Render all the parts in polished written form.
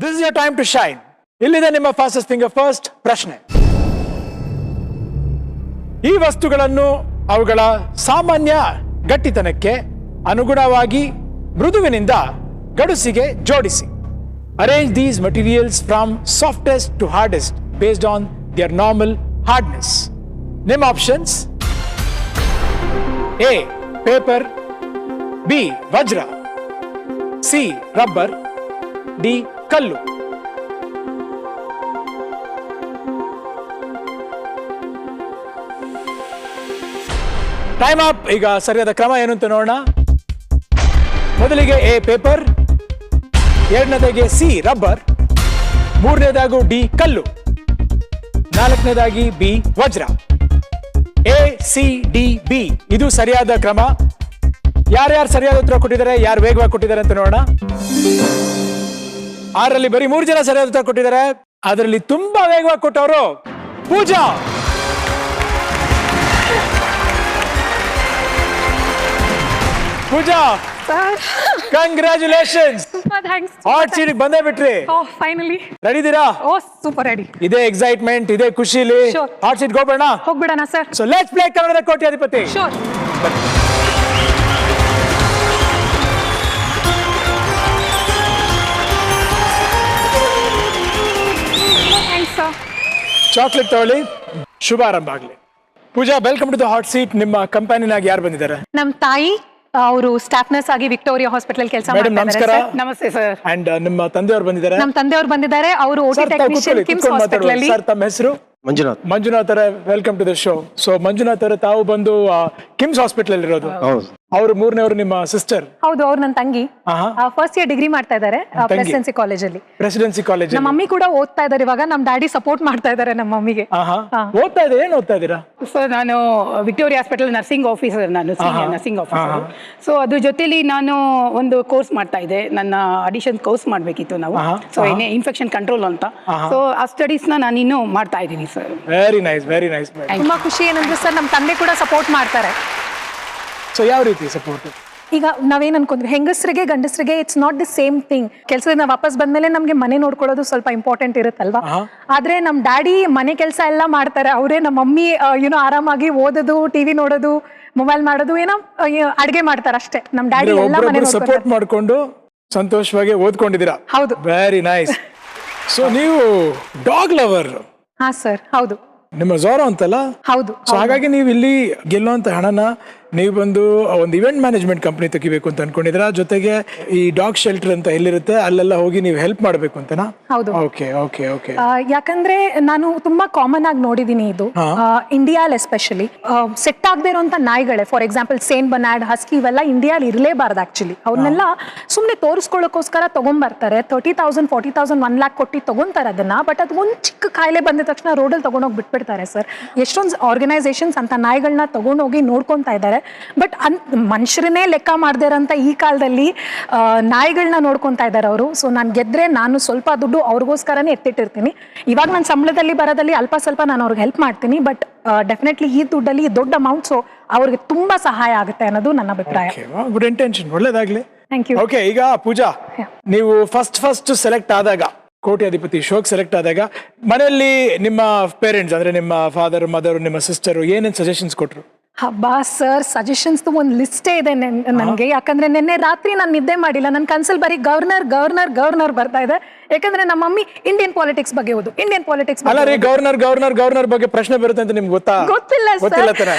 This is your time to shine. ಇಲ್ಲಿದೆ ನಿಮ್ಮ fastest finger first ಪ್ರಶ್ನೆ. ಈ ವಸ್ತುಗಳನ್ನು ಅವುಗಳ ಸಾಮಾನ್ಯ ಗಟ್ಟಿತನಕ್ಕೆ ಅನುಗುಣವಾಗಿ ಮೃದುವಿನಿಂದ ಗಡುಸಿಗೆ ಜೋಡಿಸಿ. Arrange these materials from softest to hardest based on their normal hardness. Name options: A. Paper, B. Vajra, C. Rubber, D. Kallu. Time up. ಈಗ ಸರಿಯಾದ ಕ್ರಮ ಏನು ಅಂತ ನೋಡೋಣ. ಮೊದಲಿಗೆ ಎ ಪೇಪರ್, ಎರಡನೇದಾಗಿ ಸಿ ರಬ್ಬರ್, ಮೂರನೇದಾಗಿ ಡಿ ಕಲ್ಲು, ನಾಲ್ಕನೇದಾಗಿ ಬಿ ವಜ್ರ. ಎ ಸಿ ಡಿ ಬಿ ಇದು ಸರಿಯಾದ ಕ್ರಮ. ಯಾರ್ಯಾರು ಸರಿಯಾದ ಉತ್ತರ ಕೊಟ್ಟಿದ್ದಾರೆ, ಯಾರು ವೇಗವಾಗಿ ಕೊಟ್ಟಿದ್ದಾರೆ ಅಂತ ನೋಡೋಣ. 6ರಲ್ಲಿ ಬರೀ 3 ಜನ ಸರಿಯಾದ ಉತ್ತರ ಕೊಟ್ಟಿದ್ದಾರೆ. ಅದರಲ್ಲಿ ತುಂಬಾ ವೇಗವಾಗಿ ಕೊಟ್ಟವರು Pooja. Pooja, congratulations. Hot seat ಬಂದೇ ಬಿಟ್ರಿ. ಫೈನಲಿ ರೆಡಿ ಇದೀರಾ? Oh super ready. ಇದೇ ಎಕ್ಸೈಟ್ಮೆಂಟ್, ಇದೇ ಖುಷಿಲಿ ಹಾಟ್ ಸೀಟ್ ಹೋಗ್ಬಿಡೋಣ ಸರ್. ಸೊ ಲೆಟ್ಸ್ ಪ್ಲೇ ಕನ್ನಡದ ಕೋಟ್ಯಾಧಿಪತಿ. ಶೋರ್. ಚಾಕ್ಲೇಟ್ ತಗೊಳ್ಳಿ, ಶುಭಾರಂಭ ಆಗಲಿ. Pooja, welcome to the hot seat. ನಿಮ್ಮ ಕಂಪನಿನಾಗ ಯಾರು ಬಂದಿದ್ದಾರೆ? ನಮ್ ತಾಯಿ, ಅವರು ಸ್ಟಾಫ್ ನರ್ಸ್ ಆಗಿ ವಿಕ್ಟೋರಿಯಾ ಹಾಸ್ಪಿಟಲ್ ಕೆಲಸ ಮಾಡ್ತಾರೆ. ನಮಸ್ತೆ ಸರ್. ಅಂಡ್ ನಿಮ್ಮ ತಂದೆಯವರು ಬಂದಿದ್ದಾರೆ? ನಮ್ಮ ತಂದೆಯವರು ಬಂದಿದ್ದಾರೆ. ಅವರು ಓಟಿ ಟೆಕ್ನಿಷಿಯನ್ ಕಿಮ್ಸ್ ಹಾಸ್ಪಿಟಲ್ ಅಲ್ಲಿ. ಸರ್, ತಮ್ಮ ಹೆಸರು? ಮಂಜುನಾಥ್ ಅವರೇ, welcome to the show. So Manjunath ಅವರೇ, ತಾವು ಬಂದು ಕಿಮ್ಸ್ ಹಾಸ್ಪಿಟಲ್ ಅಲ್ಲಿ ಇರೋದು. ಅವರು ಮೂರನೇವರು ನಿಮ್ಮ ಸಿಸ್ಟರ್? ಹೌದು, ಅವ್ರು ನನ್ನ ತಂಗಿ. ಫಸ್ಟ್ ಇಯರ್ ಡಿಗ್ರಿ ಮಾಡ್ತಾ ಇದ್ದಾರೆ ಪ್ರೆಸಿಡೆನ್ಸಿ ಕಾಲೇಜ್ ಅಲ್ಲಿ. Presidency college. ನಮ್ಮ ಮಮ್ಮಿ ಕೂಡ ಓದ್ತಾ ಇದ್ದಾರೆ ಇವಾಗ. ನಮ್ ಡ್ಯಾಡಿ ಸಪೋರ್ಟ್ ಮಾಡ್ತಾ ಇದ್ದಾರೆ ನಮ್ಮ ಮಮ್ಮಿಗೆ. ಓದ್ತಾ ಇದ್ದಾರೆ. ಏನ್ ಓದ್ತಾ ಇದ್ದೀರಾ? ಸರ್, ನಾನು ವಿಕ್ಟೋರಿಯಾ ಹಾಸ್ಪಿಟಲ್ ನರ್ಸಿಂಗ್ ಆಫೀಸರ್. ನಾನು ಸೀನಿಯರ್ ನರ್ಸಿಂಗ್ ಆಫೀಸರ್. ಸೊ ಅದ್ರ ಜೊತೆಲಿ ನಾನು ಒಂದು ಕೋರ್ಸ್ ಮಾಡ್ತಾ ಇದ್ದೆ. ನನ್ನ ಅಡಿಷನ್ ಕೋರ್ಸ್ ಮಾಡ್ಬೇಕಿತ್ತು ನಾವು. ಸೊ ಇನ್ಫೆಕ್ಷನ್ ಕಂಟ್ರೋಲ್ ಅಂತ. ಸೊ ಆ ಸ್ಟಡೀಸ್ ನಾನು ಇನ್ನೂ ಮಾಡ್ತಾ ಇದ್ದೀನಿ sir. Very nice, very nice. ತುಂಬಾ ಖುಷಿ ಏನಂದ್ರೆ ಸರ್, ನಮ್ಮ ತಂದೆ ಕೂಡ ಸಪೋರ್ಟ್ ಮಾಡ್ತಾರೆ. ಸೊ ಯಾವ ರೀತಿ ಸಪೋರ್ಟ್? ಈಗ ನಾವೇನ್ ಅನ್ಕೊಂಡ್ವಿ, ಹೆಂಗಸರಿಗೆ ಗಂಡಸರಿಗೆ it's not the same thing. ಕೆಲಸದಿಂದ ವಾಪಸ್ ಬಂದ್ಮೇಲೆ ನಮ್ಗೆ ಮನೆ ನೋಡ್ಕೊಳ್ಳೋದು ಸ್ವಲ್ಪ ಇಂಪಾರ್ಟೆಂಟ್ ಇರುತ್ತಲ್ವಾ. ಆದ್ರೆ ನಮ್ ಡ್ಯಾಡಿ ಮನೆ ಕೆಲಸ ಎಲ್ಲ ಮಾಡ್ತಾರೆ. ಅವರೇ. ನಮ್ಮ ಮಮ್ಮಿ ಏನೋ ಆರಾಮಾಗಿ ಓದೋದು, ಟಿವಿ ನೋಡೋದು, ಮೊಬೈಲ್ ಮಾಡೋದು, ಏನೋ ಅಡ್ಗೆ ಮಾಡ್ತಾರೆ ಅಷ್ಟೇ. ನಮ್ ಡ್ಯಾಡಿ ಎಲ್ಲ ಮನೆ ಸಪೋರ್ಟ್ ಮಾಡ್ಕೊಂಡು ಸಂತೋಷವಾಗಿ ಓದ್ಕೊಂಡಿದ್ದೀರಾ. ಹೌದು, ವೆರಿ ನೈಸ್. ಸೊ ನೀವು ಡಾಗ್ ಲವರ್? ಹಾ ಸರ್, ಹೌದು. ನಿಮ್ಮ ಝೋರೋ ಅಂತಲ್ಲ? ಹೌದು. ಸೊ ಹಾಗಾಗಿ ನೀವು ಇಲ್ಲಿ ಗೆಲ್ಲುವಂತ ಹಣನ ನೀವು ಬಂದು ಒಂದು ಇವೆಂಟ್ ಮ್ಯಾನೇಜ್ಮೆಂಟ್ ಕಂಪ್ನಿ ತೆಗಿಬೇಕು ಅಂತ ಅನ್ಕೊಂಡಿದ್ರ. ಜೊತೆಗೆ ಈ ಡಾಗ್ ಶೆಲ್ಟರ್ ಅಂತ ಎಲ್ಲಿರುತ್ತೆ ಅಲ್ಲೆಲ್ಲ ಹೋಗಿ ನೀವು ಹೆಲ್ಪ್ ಮಾಡಬೇಕು ಅಂತನಾ? ಹೌದು. Okay okay okay. ಯಾಕಂದ್ರೆ ನಾನು ತುಂಬಾ ಕಾಮನ್ ಆಗಿ ನೋಡಿದೀನಿ ಇದು ಇಂಡಿಯಾಲ್ ಎಸ್ಪೆಷಲಿ. ಸೆಟ್ ಆಗದೆ ಇರುವಂತ ನಾಯಿಗಳೇ, ಫಾರ್ ಎಕ್ಸಾಂಪಲ್ ಸೇನ್ ಬರ್ನಾರ್ಡ್, ಹಸ್ಕಿ, ಇವೆಲ್ಲ ಇಂಡಿಯಾಲ್ ಇರಲೇಬಾರ್ದು ಆಕ್ಚುಲಿ. ಅವ್ರನ್ನೆಲ್ಲ ಸುಮ್ನೆ ತೋರಿಸ್ಕೊಳ್ಳೋಕೋಸ್ಕರ ತಗೊಂಡ್ಬರ್ತಾರೆ. 30,000 40,000 1 lakh ಕೊಟ್ಟು ತಗೊಂತಾರೆ ಅದನ್ನ. ಬಟ್ ಅದು ಒಂದು ಚಿಕ್ಕ ಕಾಯಿಲೆ ಬಂದ ತಕ್ಷಣ ರೋಡಲ್ಲಿ ತಗೊಂಡೋಗಿ ಬಿಟ್ಬಿಡ್ತಾರೆ ಸರ್. ಎಷ್ಟೊಂದು ಆರ್ಗನೈಸೇಷನ್ಸ್ ಅಂತ ನಾಯಿಗಳನ್ನ ತಗೊಂಡೋಗಿ ನೋಡ್ಕೊಂತಾ ಇದ್ದಾರೆ. ಬಟ್ ಮನುಷ್ಯರನ್ನೇ ಲೆಕ್ಕ ಮಾಡದೇ ಇರೋಂಥ ಈ ಕಾಲದಲ್ಲಿ ನಾಯಿಗಳನ್ನ ನೋಡ್ಕೊಂತಾ ಇದ್ದಾರೆ ಅವರು. ಸೊ ನಾನು ಗೆದ್ರೆ ನಾನು ಸ್ವಲ್ಪ ದುಡ್ಡು ಅವ್ರಿಗೋಸ್ಕರನೇ ಎತ್ತಿಟ್ಟಿರ್ತೀನಿ. ಇವಾಗ ನನ್ನ ಸಂಬಳದಲ್ಲಿ ಬರೋದಲ್ಲಿ ಅಲ್ಪ ಸ್ವಲ್ಪ ನಾನು ಅವ್ರಿಗೆ ಹೆಲ್ಪ್ ಮಾಡ್ತೀನಿ. ಬಟ್ ಡೆಫಿನೆಟ್ಲಿ ಈ ದುಡ್ಡಲ್ಲಿ ದೊಡ್ಡ ಅಮೌಂಟ್, ಸೊ ಅವ್ರಿಗೆ ತುಂಬಾ ಸಹಾಯ ಆಗುತ್ತೆ ಅನ್ನೋದು ನನ್ನ ಅಭಿಪ್ರಾಯ. ಗುಡ್ ಇಂಟೆನ್ಷನ್, ಒಳ್ಳೇದಾಗ್ಲಿ. Thank you. ಓಕೆ, ಈಗ ಪೂಜಾ, ನೀವು ಫಸ್ಟ್ ಸೆಲೆಕ್ಟ್ ಆದಾಗ, ಕೋಟ್ಯಾಧಿಪತಿ ಶೋಕ್ ಸೆಲೆಕ್ಟ್ ಆದಾಗ, ಮನೆಯಲ್ಲಿ ನಿಮ್ಮ ಪೇರೆಂಟ್ಸ್ ಅಂದ್ರೆ ನಿಮ್ಮ ಫಾದರ್, ಮದರ್, ನಿಮ್ಮ ಸಿಸ್ಟರ್ ಏನೇನು ಸಜೆಷನ್ಸ್ ಕೊಟ್ರು? ಹಬ್ಬಾ ಸರ್, ಸಜೆಷನ್ಸ್ ಒಂದು ಲಿಸ್ಟೇ ಇದೆ ನನಗೆ. ಯಾಕಂದ್ರೆ ನಿನ್ನೆ ರಾತ್ರಿ ನಾನು ನಿದ್ದೆ ಮಾಡಿಲ್ಲ. ನನ್ನ ಕನ್ಸಲ್ ಬರೀ ಗವರ್ನರ್ ಗವರ್ನರ್ ಗವರ್ನರ್ ಬರ್ತಾ ಇದೆ. ಯಾಕಂದ್ರೆ ನಮ್ಮ ಮಮ್ಮಿ ಇಂಡಿಯನ್ ಪಾಲಿಟಿಕ್ಸ್ ಬಗ್ಗೆ ಓದು, Indian politics governor governor governor ಬಗ್ಗೆ ಪ್ರಶ್ನೆ ಬರುತ್ತೆ ಅಂತ ನಿಮ್ಗೆ ಗೊತ್ತಿಲ್ಲ ಸರ್.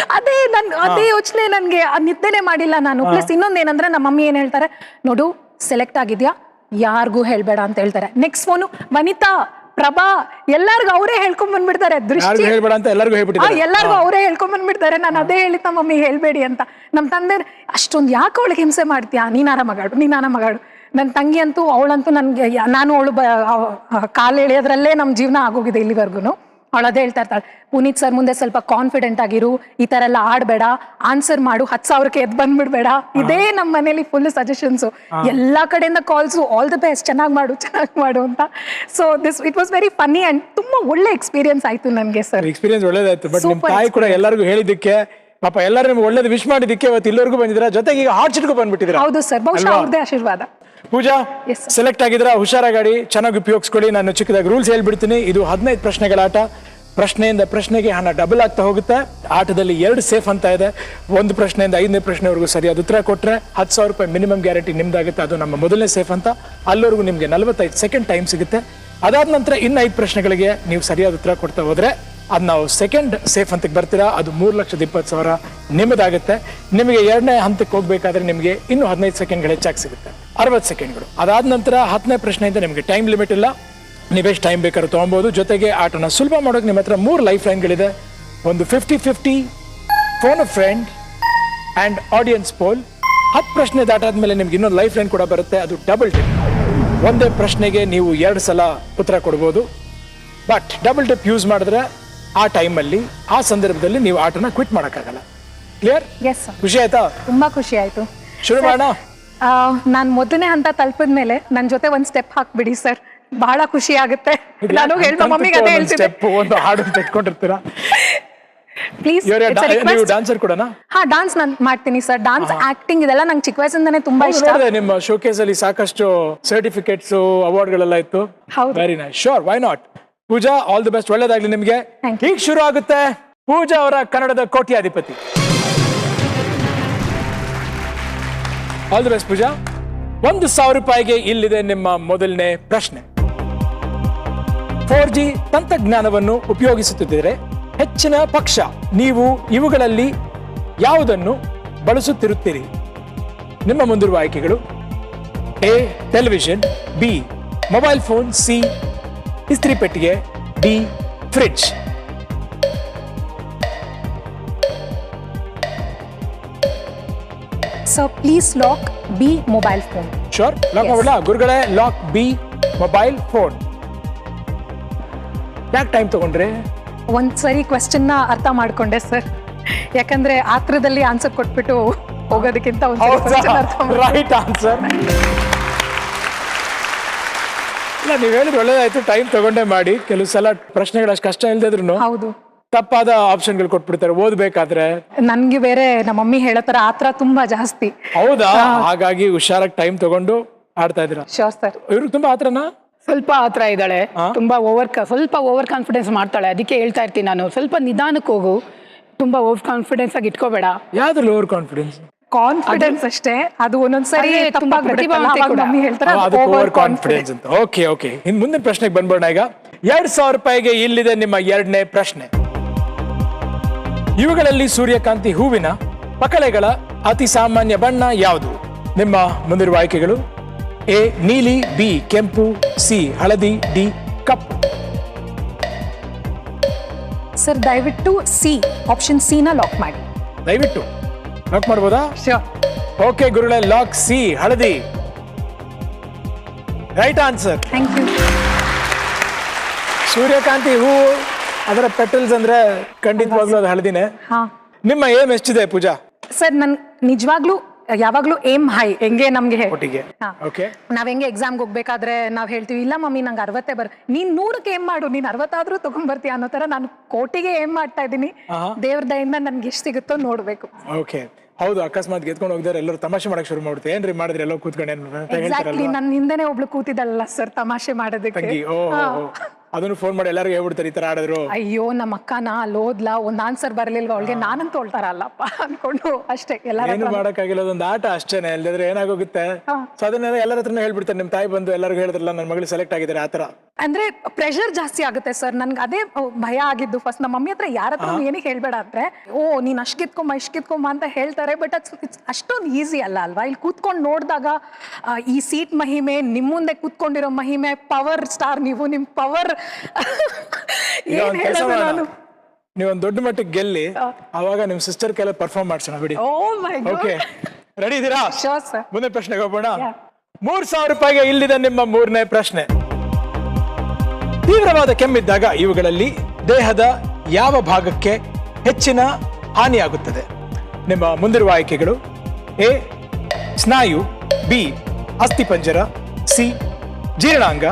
ಅದೇ ಯೋಚನೆ ನನ್ಗೆ. ನಿದ್ದೆನೆ ಮಾಡಿಲ್ಲ ನಾನು. ಪ್ಲಸ್ ಇನ್ನೊಂದೇನಂದ್ರೆ ನಮ್ಮ ಮಮ್ಮಿ ಏನ್ ಹೇಳ್ತಾರೆ, ನೋಡು ಸೆಲೆಕ್ಟ್ ಆಗಿದ್ಯಾ, ಯಾರಿಗೂ ಹೇಳ್ಬೇಡ ಅಂತ ಹೇಳ್ತಾರೆ. ನೆಕ್ಸ್ಟ್ ಫೋನು ವನಿತಾ, ಪ್ರಭಾ, ಎಲ್ಲಾರ್ಗು ಅವರೇ ಹೇಳ್ಕೊಂಡ್ ಬಂದ್ಬಿಡ್ತಾರೆ. ದೃಷ್ಟಿ ಹೇಳ್ಬೇಡ ಅಂತ ಎಲ್ಲರಿಗೂ ಅವರೇ ಹೇಳ್ಕೊಂಡ್ ಬಂದ್ಬಿಡ್ತಾರೆ. ನಾನು ಅದೇ ಹೇಳಿದ್ದ ಮಮ್ಮಿ ಹೇಳ್ಬೇಡಿ ಅಂತ. ನಮ್ ತಂದೆ ಅಷ್ಟೊಂದು ಯಾಕೆ ಅವಳಿಗೆ ಹಿಂಸೆ ಮಾಡ್ತೀಯಾ, ನೀನ್ ಆರಾಮಗಾಡು. ನನ್ನ ತಂಗಿ ಅಂತೂ, ಅವಳಂತೂ ನನ್ಗೆ, ನಾನು ಅವಳು ಕಾಲು ಎಳೆಯೋದ್ರಲ್ಲೇ ನಮ್ ಜೀವನ ಆಗೋಗಿದೆ ಇಲ್ಲಿವರೆಗೂ. ಅವಳು ಅದೇ ಹೇಳ್ತಾ ಇರ್ತಾಳೆ, ಪುನೀತ್ ಸರ್ ಮುಂದೆ ಸ್ವಲ್ಪ ಕಾನ್ಫಿಡೆಂಟ್ ಆಗಿರು, ಈ ತರ ಎಲ್ಲ ಆಡ್ಬೇಡ, ಆನ್ಸರ್ ಮಾಡು, 10,000ಕ್ಕೆ ಎದ್ದು ಬಂದ್ಬಿಡ್ಬೇಡ. ಇದೇ ನಮ್ಮ ಮನೇಲಿ ಫುಲ್ ಸಜೆಷನ್ಸ್. ಎಲ್ಲಾ ಕಡೆಯಿಂದ ಕಾಲ್ಸು, ಆಲ್ ದಿ ಬೆಸ್ಟ್, ಚೆನ್ನಾಗಿ ಮಾಡು ಅಂತ. So it was very funny and ತುಂಬಾ ಒಳ್ಳೆ ಎಕ್ಸ್ಪೀರಿಯನ್ಸ್ ಆಯ್ತು ನನಗೆ ಸರ್. ಎಕ್ಸ್ಪೀರಿಯನ್ಸ್ ಒಳ್ಳೇದಾಯ್ತು. ಬಟ್ ನಿಮ್ಮ ತಾಯಿ ಕೂಡ ಎಲ್ಲರಿಗೂ ಹೇಳಿದ್ದಕ್ಕೆ, ಪಾಪ ಎಲ್ಲರೂ ನಿಮ್ಗೆ ಒಳ್ಳೇದು ವಿಶ್ ಮಾಡಿದ್ದಕ್ಕೆ ಇವತ್ತು ಇಲ್ಲವರೆಗೂ ಬಂದಿದ್ದೀರಾ. ಜೊತೆಗೆ ಈಗ ಹಾಟ್ ಸೀಟ್ಗೂ ಬಂದ್ಬಿಟ್ಟಿದ್ದೀರಾ. ಹೌದು ಸರ್, ಬಹುಶಃ ಅವ್ರದೇ ಆಶೀರ್ವಾದ. ಪೂಜಾ Yes, sir. ಸೆಲೆಕ್ಟ್ ಆಗಿದ್ರ ಹುಷಾರಾಗಿ ಚೆನ್ನಾಗಿ ಉಪಯೋಗಿಸ್ಕೊಳ್ಳಿ. ನಾನು ಚಿಕ್ಕದಾಗಿ ರೂಲ್ಸ್ ಹೇಳ್ಬಿಡ್ತೀನಿ. ಇದು 15 ಪ್ರಶ್ನೆಗಳ ಆಟ. ಪ್ರಶ್ನೆಯಿಂದ ಪ್ರಶ್ನೆಗೆ ಹಣ ಡಬಲ್ ಆಗ್ತಾ ಹೋಗುತ್ತೆ. ಆಟದಲ್ಲಿ 2 ಸೇಫ್ ಅಂತ ಇದೆ. ಒಂದು ಪ್ರಶ್ನೆಯಿಂದ 5ನೇ ಪ್ರಶ್ನೆವರೆಗೂ ಸರಿಯಾದ ಉತ್ತರ ಕೊಟ್ರೆ 10,000 ರೂಪಾಯಿ ಮಿನಿಮಮ್ ಗ್ಯಾರಂಟಿ ನಿಮ್ದಾಗುತ್ತೆ. ಅದು ನಮ್ಮ ಮೊದಲನೇ ಸೇಫ್ ಅಂತ. ಅಲ್ಲಿವರೆಗೂ ನಿಮ್ಗೆ 45 ಸೆಕೆಂಡ್ ಟೈಮ್ ಸಿಗುತ್ತೆ. ಅದಾದ ನಂತರ ಇನ್ನು 5 ಪ್ರಶ್ನೆಗಳಿಗೆ ನೀವು ಸರಿಯಾದ ಉತ್ತರ ಕೊಡ್ತಾ ಹೋದ್ರೆ ಅದು ನಾವು ಸೆಕೆಂಡ್ ಸೇಫ್ ಹಂತಕ್ಕೆ ಬರ್ತೀರಾ. ಅದು 3,20,000 ನಿಮ್ಮದಾಗುತ್ತೆ. ನಿಮಗೆ 2ನೇ ಹಂತಕ್ಕೆ ಹೋಗ್ಬೇಕಾದ್ರೆ ನಿಮಗೆ ಇನ್ನು 15 ಸೆಕೆಂಡ್ಗಳು ಹೆಚ್ಚಾಗಿ ಸಿಗುತ್ತೆ, 60 ಸೆಕೆಂಡ್ಗಳು. ಅದಾದ ನಂತರ 10ನೇ ಪ್ರಶ್ನೆಯಿಂದ ನಿಮಗೆ ಟೈಮ್ ಲಿಮಿಟ್ ಇಲ್ಲ, ನೀವೆಷ್ಟು ಟೈಮ್ ಬೇಕಾದ್ರೂ ತೊಗೊಬೋದು. ಜೊತೆಗೆ ಆಟನ ಸುಲಭ ಮಾಡೋಕೆ ನಿಮ್ಮ ಹತ್ರ 3 ಲೈಫ್ ಲೈನ್ಗಳಿದೆ. ಒಂದು 50-50 phone friend and audience poll. 10 ಪ್ರಶ್ನೆ ದಾಟಾದ್ಮೇಲೆ ನಿಮ್ಗೆ ಇನ್ನೊಂದು ಲೈಫ್ ಲೈನ್ ಕೂಡ ಬರುತ್ತೆ, ಅದು ಡಬಲ್ ಟಿಪ್. ಒಂದೇ ಪ್ರಶ್ನೆಗೆ ನೀವು 2 ಸಲ ಉತ್ತರ ಕೊಡ್ಬೋದು. ಬಟ್ ಡಬಲ್ ಟಿಪ್ ಯೂಸ್ ಮಾಡಿದ್ರೆ ಆ ಟೈಮಲ್ಲಿ ಆ ಸಂದರ್ಭದಲ್ಲಿ ನೀವು ಆಟನ ಕ್ವಿಟ್ ಮಾಡೋಕ್ಕಾಗಲ್ಲ. ಕ್ಲಿಯರ್? Yes sir. ಖುಷಿ ಆಯ್ತಾ? ತುಂಬಾ ಖುಷಿ ಆಯ್ತು. ಶುರು ಮಾಡೋಣ. ನಾನು ಮೊದಲನೇ ಹಂತ ತಲುಪಿದ ಮೇಲೆ ನನ್ನ ಜೊತೆ ಒಂದು ಸ್ಟೆಪ್ ಹಾಕ್ಬಿಡಿ ಸರ್, ಬಹಳ ಖುಷಿ ಆಗುತ್ತೆ. ನಾನು ಹೇಳ್ತಾ ಮಮ್ಮಿಗೆ ಅದೇ ಹೇಳ್ತಿದ್ದೆ. ಸ್ಟೆಪ್ ಒಂದು ಹಾಡು ತೆಗೆದುಕೊಂಡಿರ್ತೀರಾ? ಪ್ಲೀಸ್ ನೀವು ಡಾನ್ಸರ್ ಕೂಡ? ಹಾ, ಡಾನ್ಸ್ ನಾನು ಮಾಡ್ತೀನಿ ಸರ್. ಡಾನ್ಸ್, ಆಕ್ಟಿಂಗ್ ಇದೆಲ್ಲ ನಂಗೆ ಚಿಕ್ಕ ವಯಸ್ಸಿಂದಾನೆ ತುಂಬಾ ಇಷ್ಟ. ನೋಡಿದೆ ನಿಮ್ಮ ಶೋಕೇಸ್ ಅಲ್ಲಿ ಸಾಕಷ್ಟು ಸರ್ಟಿಫಿಕೇಟ್ಸ್ ಅವಾರ್ಡ್ ಗಳೆಲ್ಲ ಇತ್ತು. ಹೌದು. Very nice. Sure, why not. Pooja, all the best, ಒಳ್ಳೇದಾಗ್ಲಿ ನಿಮ್ಗೆ. Thank you. ಈಗ ಶುರು ಆಗುತ್ತೆ ಪೂಜಾ ಅವರ ಕನ್ನಡದ ಕೋಟ್ಯಾಧಿಪತಿ. ಆಲ್ ದಿ ಬೆಸ್ಟ್ ಪೂಜಾ. 1,000 ರೂಪಾಯಿಗೆ ಇಲ್ಲಿದೆ ನಿಮ್ಮ ಮೊದಲನೇ ಪ್ರಶ್ನೆ. 4G ತಂತ್ರಜ್ಞಾನವನ್ನು ಉಪಯೋಗಿಸುತ್ತಿದ್ದರೆ ಹೆಚ್ಚಿನ ಪಕ್ಷ ನೀವು ಇವುಗಳಲ್ಲಿ ಯಾವುದನ್ನು ಬಳಸುತ್ತಿರುತ್ತೀರಿ? ನಿಮ್ಮ ಮುಂದಿರುವ ಆಯ್ಕೆಗಳು: A television, B mobile phone, C ಇಸ್ತ್ರಿ ಪೆಟ್ಟಿಗೆ, D fridge. Sir please lock B mobile phone. Sure, lock ಮಾಡೋಣ ಗುರುಗಳೇ. Lock B mobile phone. ಯಾಕೆ ಟೈಮ್ ತಗೊಂಡ್ರೆ? ಒಂದ್ಸರಿ ಕ್ವೆಶ್ಚನ್ ನ ಅರ್ಥ ಮಾಡ್ಕೊಂಡೆ ಸರ್, ಯಾಕಂದ್ರೆ ಆತ್ರದಲ್ಲಿ ಆನ್ಸರ್ ಕೊಟ್ಬಿಟ್ಟು ಹೋಗೋದಕ್ಕಿಂತ ರೈಟ್ ಆನ್ಸರ್. ಇಲ್ಲ, ನೀವ್ ಹೇಳಿದ್ರೆ ಒಳ್ಳೇದಾಯ್ತು. ಟೈಮ್ ತಗೊಂಡೇ ಮಾಡಿ. ಕೆಲವು ಸಲ ಪ್ರಶ್ನೆಗಳು ಅಷ್ಟು ಕಷ್ಟ ಇಲ್ದಿದ್ರು ಹೌದು, ತಪ್ಪಾದ ಆಪ್ಷನ್ಗಳು ಕೊಟ್ಬಿಡ್ತಾರೆ ಓದ್ಬೇಕಾದ್ರೆ. ನನ್ಗೆ ಬೇರೆ ನಮ್ಮ ಮಮ್ಮಿ ಹೇಳೋ ತರ ಆತ್ರ ತುಂಬಾ ಜಾಸ್ತಿ. ಹೌದಾ? ಹಾಗಾಗಿ ಹುಷಾರಾಗಿ ಟೈಮ್ ತಗೊಂಡು ಆಡ್ತಾ ಇದ್ದೀರಾ. Sure sir. ಇವ್ರಿಗೆ ತುಂಬಾ ಆತ್ರನಾ? ಸ್ವಲ್ಪ ಆತರ ಇದ್ದಾಳೆ, ತುಂಬಾ ಸ್ವಲ್ಪ ಓವರ್ ಕಾನ್ಫಿಡೆನ್ಸ್ ಮಾಡ್ತಾಳೆ. ಅದಕ್ಕೆ ಹೇಳ್ತಾ ಇರ್ತೀನಿ ನಾನು, ಸ್ವಲ್ಪ ನಿಧಾನಕ್ಕೆ ಹೋಗು, ತುಂಬಾ ಓವರ್ ಕಾನ್ಫಿಡೆನ್ಸ್ ಆಗಿ ಇಟ್ಕೋಬೇಡ. ಯಾವ್ದ್ರಲ್ಲಿ ಓವರ್ ಕಾನ್ಫಿಡೆನ್ಸ್? ಕಾನ್ಫಿಡೆನ್ಸ್ ಅಷ್ಟೇ, ಅದು ಒಂದೊಂದ್ಸರಿ ತುಂಬಾ ಪ್ರತಿಭಾವಂತೆ ಕೂಡ. ಮಮ್ಮಿ ಹೇಳ್ತಾರೆ ಓವರ್ ಕಾನ್ಫಿಡೆನ್ಸ್ ಅಂತ. ಓಕೆ ಓಕೆ, ಇನ್ ಮುಂದಿನ ಪ್ರಶ್ನೆಗೆ ಬಂದ್ಬೋಣ. ಈಗ 2,000 ರೂಪಾಯಿಗೆ ಇಲ್ಲಿದೆ ನಿಮ್ಮ 2ನೇ ಪ್ರಶ್ನೆ. ಇವುಗಳಲ್ಲಿ ಸೂರ್ಯಕಾಂತಿ ಹೂವಿನ ಪಕಳೆಗಳ ಅತಿ ಸಾಮಾನ್ಯ ಬಣ್ಣ ಯಾವುದು? ನಿಮ್ಮ ಮುಂದಿರುವ ಆಯ್ಕೆಗಳು: ಎ ನೀಲಿ, ಬಿ ಕೆಂಪು, ಸಿ ಹಳದಿ, ಡಿ ಕಪ್ಪು. ಸರ್ ದಯವಿಟ್ಟು ಸಿ, ಆಪ್ಷನ್ ಸಿ ನ ಲಾಕ್ ಮಾಡಿ. ದಯವಿಟ್ಟು ಲಾಕ್ ಮಾಡ್ಬೋದಾ? ಶೋರ್. ಓಕೆ ಗುರುಗಳೇ, ಲಾಕ್ ಸಿ ಹಳದಿ. Right answer. Thank you. ಸೂರ್ಯಕಾಂತಿ ಹೂ, ಅದರ ಪೆಟಲ್ಸ್ ಅಂದ್ರೆ ಖಂಡಿತವಾಗ್ಲೂ ಅದು ಹಳದಿನೇ. ಹಾ ನಿಮ್ಮ ಏಮ್ ಎಷ್ಟಿದೆ ಪೂಜಾ? ಸರ್ ನನ್ ನಿಜವಾಗ್ಲೂ ಯಾವಾಗ್ಲೂ ಏಮ್ ಹೈ. ಹೆಂಗೆ ನಮ್ಗೆ ಒಟ್ಟಿಗೆ ಓಕೆ, ನಾವ್ ಹೆಂಗೆ ಎಕ್ಸಾಮ್ಗೆ ಹೋಗ್ಬೇಕಾದ್ರೆ ನಾವ್ ಹೇಳ್ತೀವಿ, ಇಲ್ಲ ಮಮ್ಮಿ ನಂಗೆ 60 ನೀನ್ 100ಕ್ಕೆ ಏಮ್ ಮಾಡು, ನೀನ್ 60 ಆದ್ರೂ ತಗೊಂಡ್ಬರ್ತೀಯ ಅನ್ನೋ ತರ ನಾನು ಕೋಟಿಗೆ ಏಮ್ ಮಾಡ್ತಾ ಇದ್ದೀನಿ. ದೇವ್ರ ದಯಿಂದ ನನ್ಗೆ ಎಷ್ಟು ಸಿಗುತ್ತೋ ನೋಡ್ಬೇಕು. ಓಕೆ, ಹೌದು. ಅಕಸ್ಮಾತ್ ಗೆದ್ಕೊಂಡು ಹೋಗಿದ್ರೆ ಎಲ್ಲರೂ ತಮಾಷೆ ಮಾಡಕ್ ಶುರು ಮಾಡ್ತೀವಿ. ಏನ್ರಿ ಮಾಡಿದ್ರೆ ಎಲ್ಲೋ ಕೂತ್ಕೊಂಡು ಎಕ್ಸಾಕ್ಟ್ಲಿ, ನನ್ನ ಹಿಂದೆನೆ ಒಬ್ಳು ಕೂತಿದ್ದಲ್ಲ ಸರ್ ತಮಾಷೆ ಮಾಡೋದಕ್ಕೆ. ತಂಗಿ. ಅದನ್ನು ಫೋನ್ ಮಾಡಿ ಎಲ್ಲರಿಗೂ ಹೇಳ್ಬಿಡ್ತಾರೆ ಈ ತರ ಆಡಿದ್ರು. ಅಯ್ಯೋ ನಮ್ಮ ಅಕ್ಕನ ಅಲ್ಲಿ ಓದ್ಲಾ, ಒಂದ್ ಆನ್ಸರ್ ಬರ್ಲಿಲ್ವಾ ಅವಳಿಗೆ, ನಾನಂತ ತೊಳ್ತಾರಲ್ಲಪ್ಪ ಅನ್ಕೊಂಡು ಅಷ್ಟೇ. ಏನು ಮಾಡಕ್ಕಾಗಿಲ್ಲ, ಅದೊಂದು ಆಟ ಅಷ್ಟೇನೆ. ಇಲ್ಲದ್ರೆ ಏನಾಗೋಗುತ್ತೆ. ಸೊ ಅದನ್ನೆಲ್ಲ ಎಲ್ಲರ ಹತ್ರನೂ ಹೇಳ್ಬಿಡ್ತಾರೆ. ನಿಮ್ ತಾಯಿ ಬಂದು ಎಲ್ಲರಿಗೂ ಹೇಳಿದ್ರಲ್ಲ ನನ್ನ ಮಗಳು ಸೆಲೆಕ್ಟ್ ಆಗಿದ್ದಾರೆ ಆತರ. ಅಂದ್ರೆ ಪ್ರೆಷರ್ ಜಾಸ್ತಿ ಆಗುತ್ತೆ ಸರ್. ನನ್ಗೆ ಅದೇ ಭಯ ಆಗಿದ್ದು ಫಸ್ಟ್. ನಮ್ಮ ಮಮ್ಮಿ ಹತ್ರ ಯಾರ ಹತ್ರ ಏನಕ್ಕೆ ಹೇಳ್ಬೇಡ ಅಂದ್ರೆ, ಓ ನೀನ್ ಅಷ್ಟ್ ಕಿತ್ಕೊಂಬ ಅಂತ ಹೇಳ್ತಾರೆ. ಬಟ್ ಅಷ್ಟೊಂದು ಈಸಿ ಅಲ್ಲ ಅಲ್ವಾ. ಇಲ್ಲಿ ಕೂತ್ಕೊಂಡು ನೋಡಿದಾಗ ಈ ಸೀಟ್ ಮಹಿಮೆ, ನಿಮ್ ಮುಂದೆ ಕೂತ್ಕೊಂಡಿರೋ ಮಹಿಮೆ, ಪವರ್ ಸ್ಟಾರ್ ನೀವು, ನಿಮ್ ಪವರ್ ಏನ್ ಹೇಳೋದು ನಾನು. ನೀವೊಂದು ದೊಡ್ಡ ಮಟ್ಟಕ್ಕೆ ಗೆಲ್ಲಿ, ಅವಾಗ ನಿಮ್ ಸಿಸ್ಟರ್ ಕೈಲಿ ಪರ್ಫಾರ್ಮ್ ಮಾಡ್ಸೋಣ ಬಿಡಿ. ಓ ಮೈ ಗಾಡ್. ಓಕೆ, ರೆಡಿ ಇದ್ದೀರಾ? Sure sir. ಮುಂದೆ ಪ್ರಶ್ನೆಗೆ ಹೋಗೋಣ. 3,000 ರೂಪಾಯಿಗೆ ಇಲ್ಲಿದೆ ನಿಮ್ಮ 3ನೇ ಪ್ರಶ್ನೆ. ತೀವ್ರವಾದ ಕೆಮ್ಮಿದ್ದಾಗ ಇವುಗಳಲ್ಲಿ ದೇಹದ ಯಾವ ಭಾಗಕ್ಕೆ ಹೆಚ್ಚಿನ ಹಾನಿಯಾಗುತ್ತದೆ? ನಿಮ್ಮ ಮುಂದಿರುವ ಆಯ್ಕೆಗಳು: ಎ ಸ್ನಾಯು, ಬಿ ಅಸ್ಥಿಪಂಜರ, ಸಿ ಜೀರ್ಣಾಂಗ,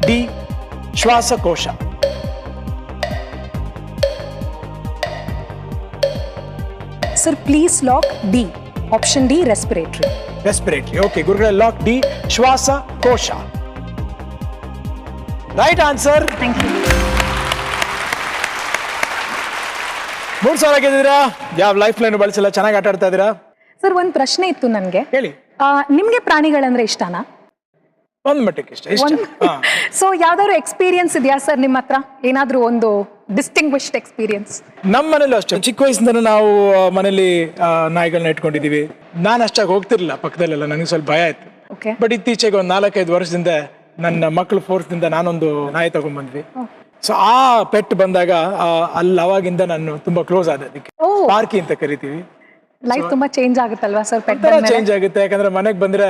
ಡಿ ಶ್ವಾಸಕೋಶ. Sir please lock D, option D respiratory. Respiratory. Okay ಗುರುಗಳೇ, ಲಾಕ್ ಡಿ ಶ್ವಾಸಕೋಶ. Right answer. Thank you. 3,000 ಗೆದ್ದಿದ್ದೀರಾ. ಯಾವ ಲೈಫ್ ಲೈನ್ ಬಳಸಿಲ್ಲ, ಚೆನ್ನಾಗಿ ಆಟ ಆಡ್ತಾ ಇದ್ದೀರಾ. ಸರ್ ಒಂದು ಪ್ರಶ್ನೆ ಇತ್ತು ನನಗೆ. ಹೇಳಿ. ನಿಮ್ಗೆ ಪ್ರಾಣಿಗಳಂದ್ರೆ ಇಷ್ಟನಾ? ಒಂದು ಮಟ್ಟಕ್ಕೆ ಇಷ್ಟ. ಸೊ ಯಾವ್ದಾದ್ರು ಎಕ್ಸ್ಪೀರಿಯನ್ಸ್ ಇದೆಯಾ ಸರ್ ನಿಮ್ಮ ಹತ್ರ? ಏನಾದ್ರೂ ಒಂದು ಡಿಸ್ಟಿಂಗ್ವಿಶ್ಡ್ ಎಕ್ಸ್ಪೀರಿಯನ್ಸ್? ನಮ್ಮ ಮನೇಲೂ ಅಷ್ಟೇ, ಚಿಕ್ಕ ವಯಸ್ಸಿಂದ ನಾವು ಮನೇಲಿ ನಾಯಿಗಳನ್ನ ಇಟ್ಕೊಂಡಿದೀವಿ. ನಾನು ಅಷ್ಟಾಗಿ ಹೋಗ್ತಿರ್ಲಿಲ್ಲ ಪಕ್ಕದಲ್ಲೆಲ್ಲ, ನನಗೆ ಸ್ವಲ್ಪ ಭಯ ಆಯ್ತು. ಓಕೆ. ಬಟ್ ಇತ್ತೀಚೆಗೆ ಒಂದು 4-5 ವರ್ಷದಿಂದ ನನ್ನ ಮಕ್ಕಳು ಫೋರ್ಸ್ನಿಂದ ನಾನೊಂದು ನಾಯಿ ತಗೊಂಡ್ಬಂದ್ವಿ. ಸೊ ಆ ಪೆಟ್ ಬಂದಾಗ ಅಲ್ಲಿ ಅವಾಗಿಂದ ನಾನು ತುಂಬಾ ಕ್ಲೋಸ್ ಆದ. ಅದಕ್ಕೆ ಪಾರ್ಕಿ ಅಂತ ಕರಿತೀವಿ. ಲೈಫ್ ತುಂಬಾ ಚೇಂಜ್ ಆಗುತ್ತಲ್ವಾ ಸರ್ ಪೆಟ್? ಚೇಂಜ್ ಆಗುತ್ತೆ, ಯಾಕಂದ್ರೆ ಮನೆಗೆ ಬಂದ್ರೆ